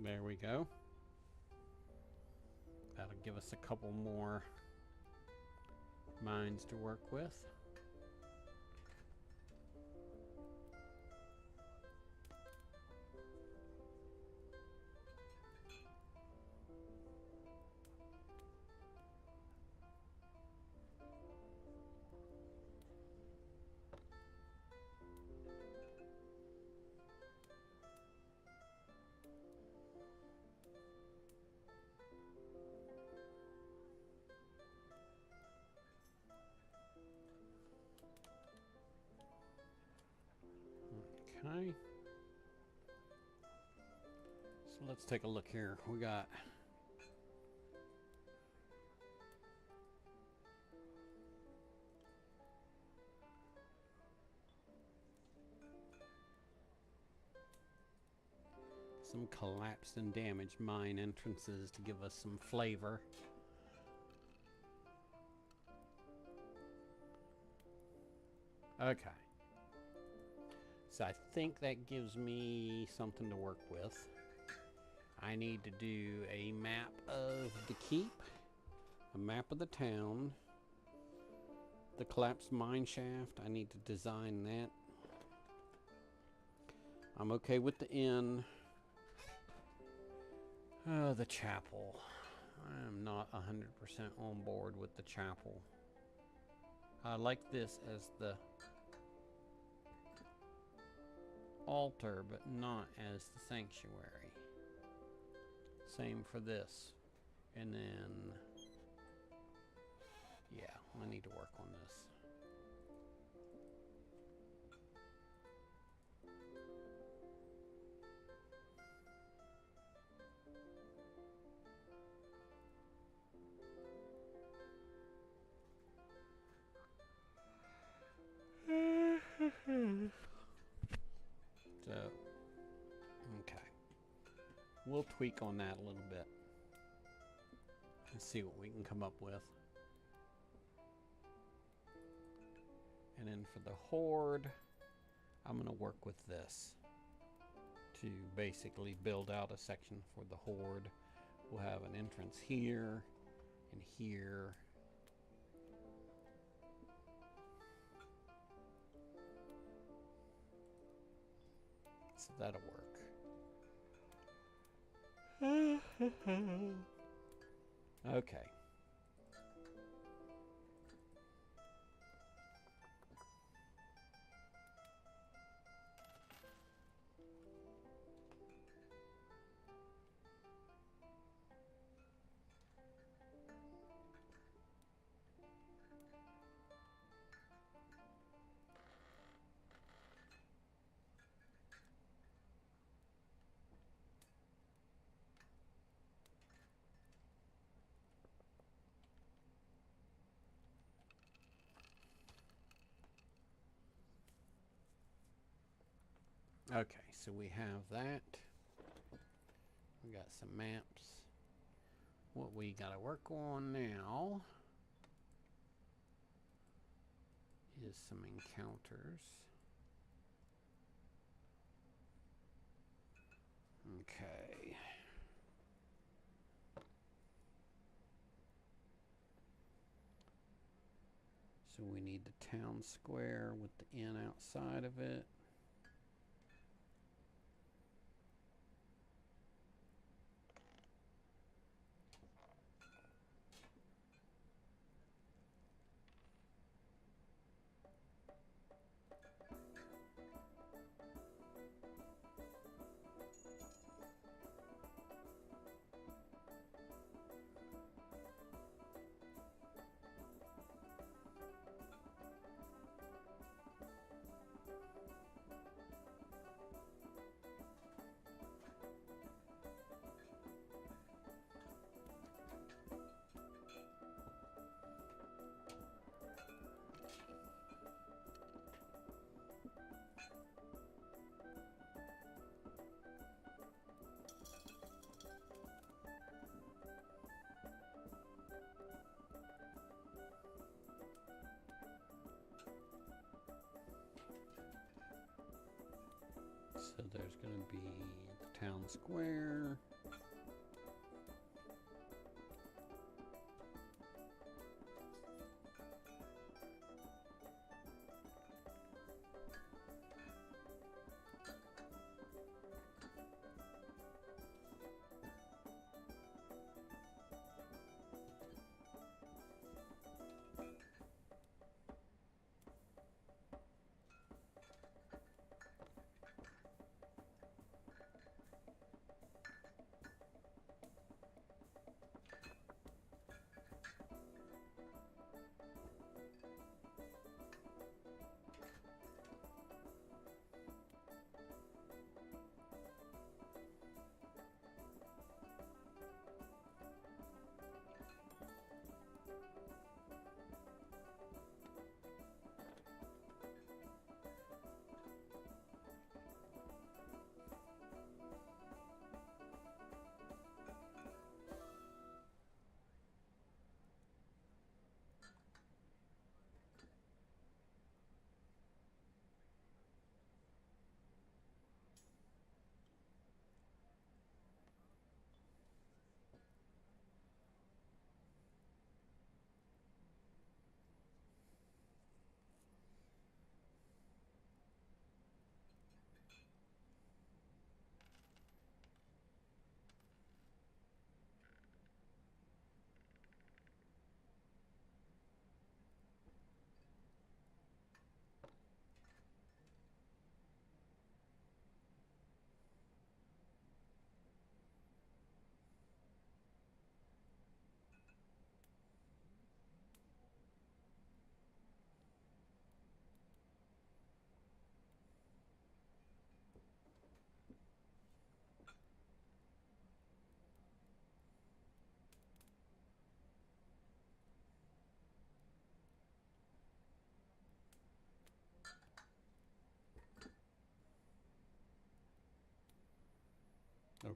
There we go. That'll give us a couple more mines to work with. Okay. So let's take a look here. We got some collapsed and damaged mine entrances to give us some flavor. Okay. So I think that gives me something to work with. I need to do a map of the keep, a map of the town, the collapsed mine shaft. I need to design that. I'm okay with the inn. The chapel. I am not 100% on board with the chapel. I like this as the altar, but not as the sanctuary. Same for this. And then, yeah, I need to work on this. So, okay. We'll tweak on that a little bit and see what we can come up with. And then for the horde, I'm going to work with this to basically build out a section for the horde. We'll have an entrance here and here. So that'll work. Okay. Okay, so we have that. We got some maps. What we gotta work on now is some encounters. Okay. So we need the town square with the inn outside of it. So there's going to be the town square.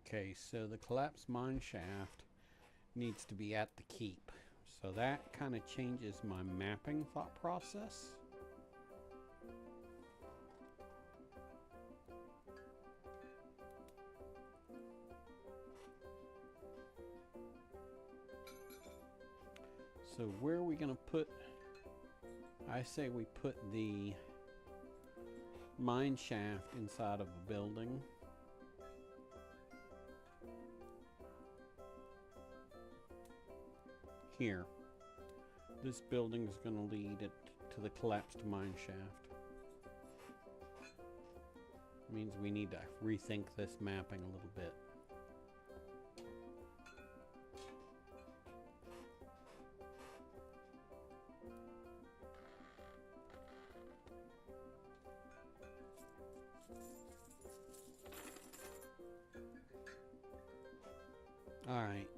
Okay, so the collapsed mine shaft needs to be at the keep. So that kind of changes my mapping thought process. So where are we going to put, I say we put the mine shaft inside of a building. Here. This building is going to lead it to the collapsed mine shaft. Means we need to rethink this mapping a little bit. Alright.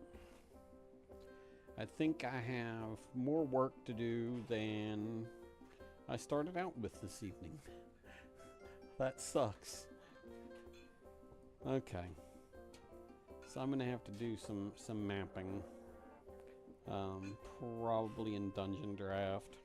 I think I have more work to do than I started out with this evening. That sucks. Okay. So I'm gonna have to do some mapping. Probably in Dungeon Draft.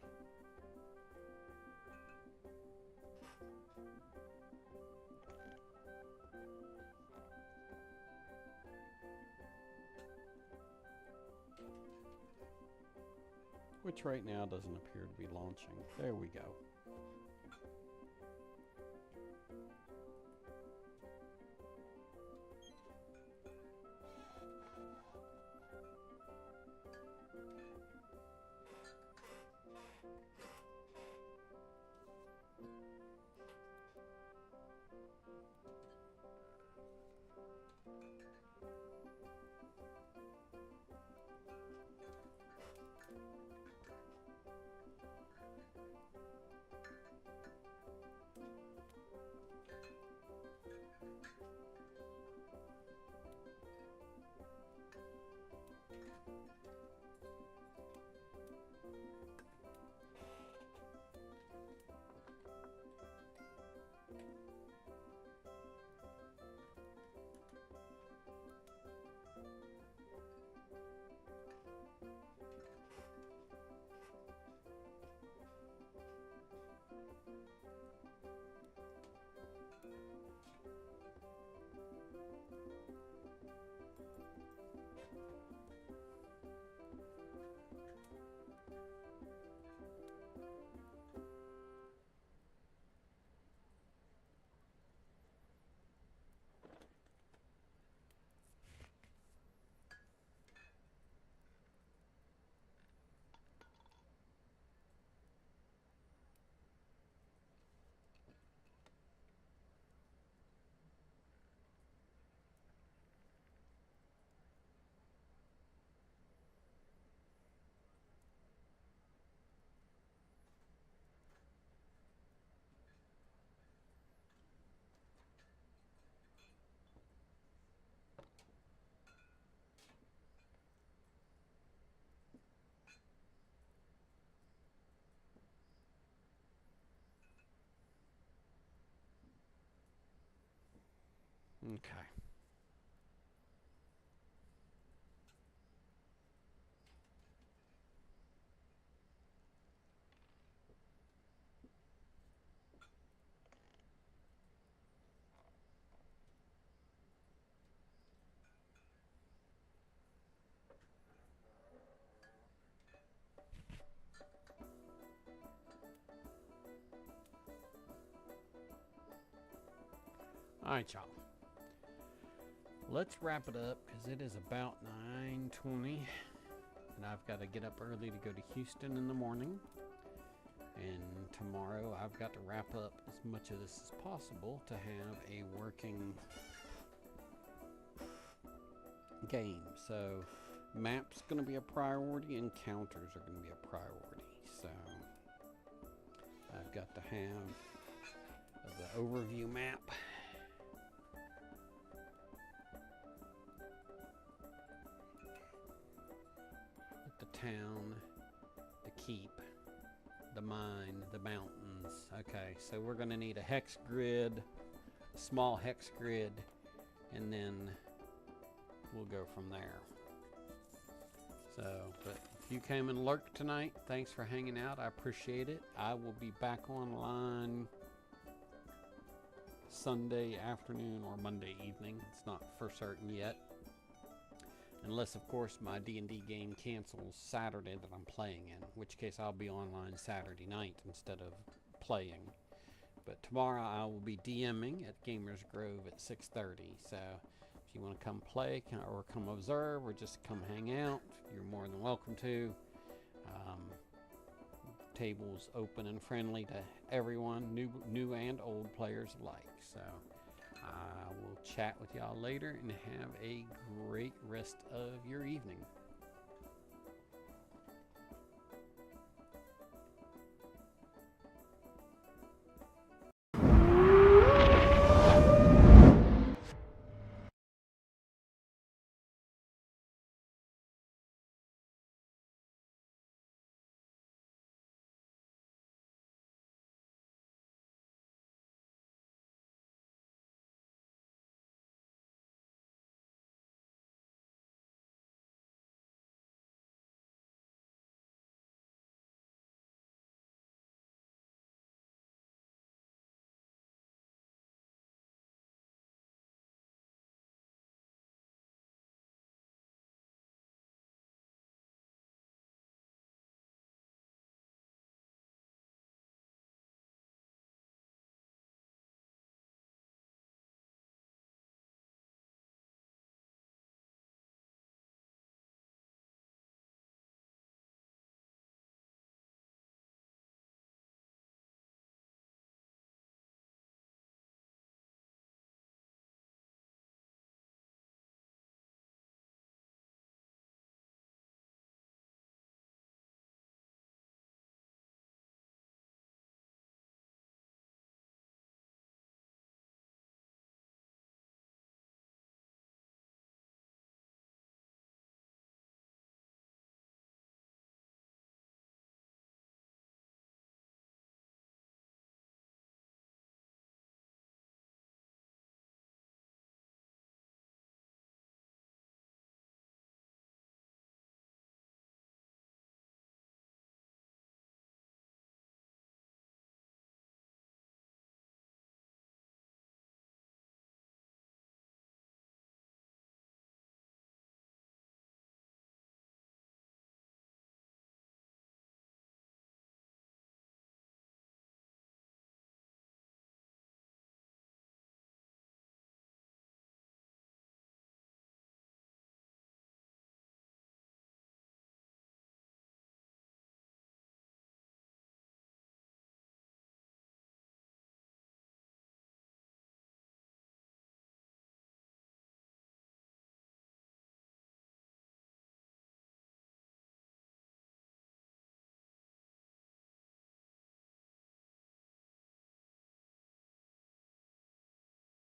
which right now doesn't appear to be launching. There we go. Okay. Alright, y'all. Let's wrap it up because it is about 9:20 and I've got to get up early to go to Houston in the morning. And tomorrow I've got to wrap up as much of this as possible to have a working game. So map's going to be a priority, encounters are going to be a priority. So I've got to have the overview map. The town, the keep, the mine, the mountains. Okay, so we're going to need a hex grid, a small hex grid, and then we'll go from there. So, but if you came and lurked tonight, thanks for hanging out. I appreciate it. I will be back online Sunday afternoon or Monday evening. It's not for certain yet. Unless, of course, my D&D game cancels Saturday that I'm playing in, in which case I'll be online Saturday night instead of playing. But tomorrow I will be DMing at Gamers Grove at 6:30. So if you want to come play or come observe or just come hang out, you're more than welcome to. Tables open and friendly to everyone, new and old players alike. So I will chat with y'all later and have a great rest of your evening.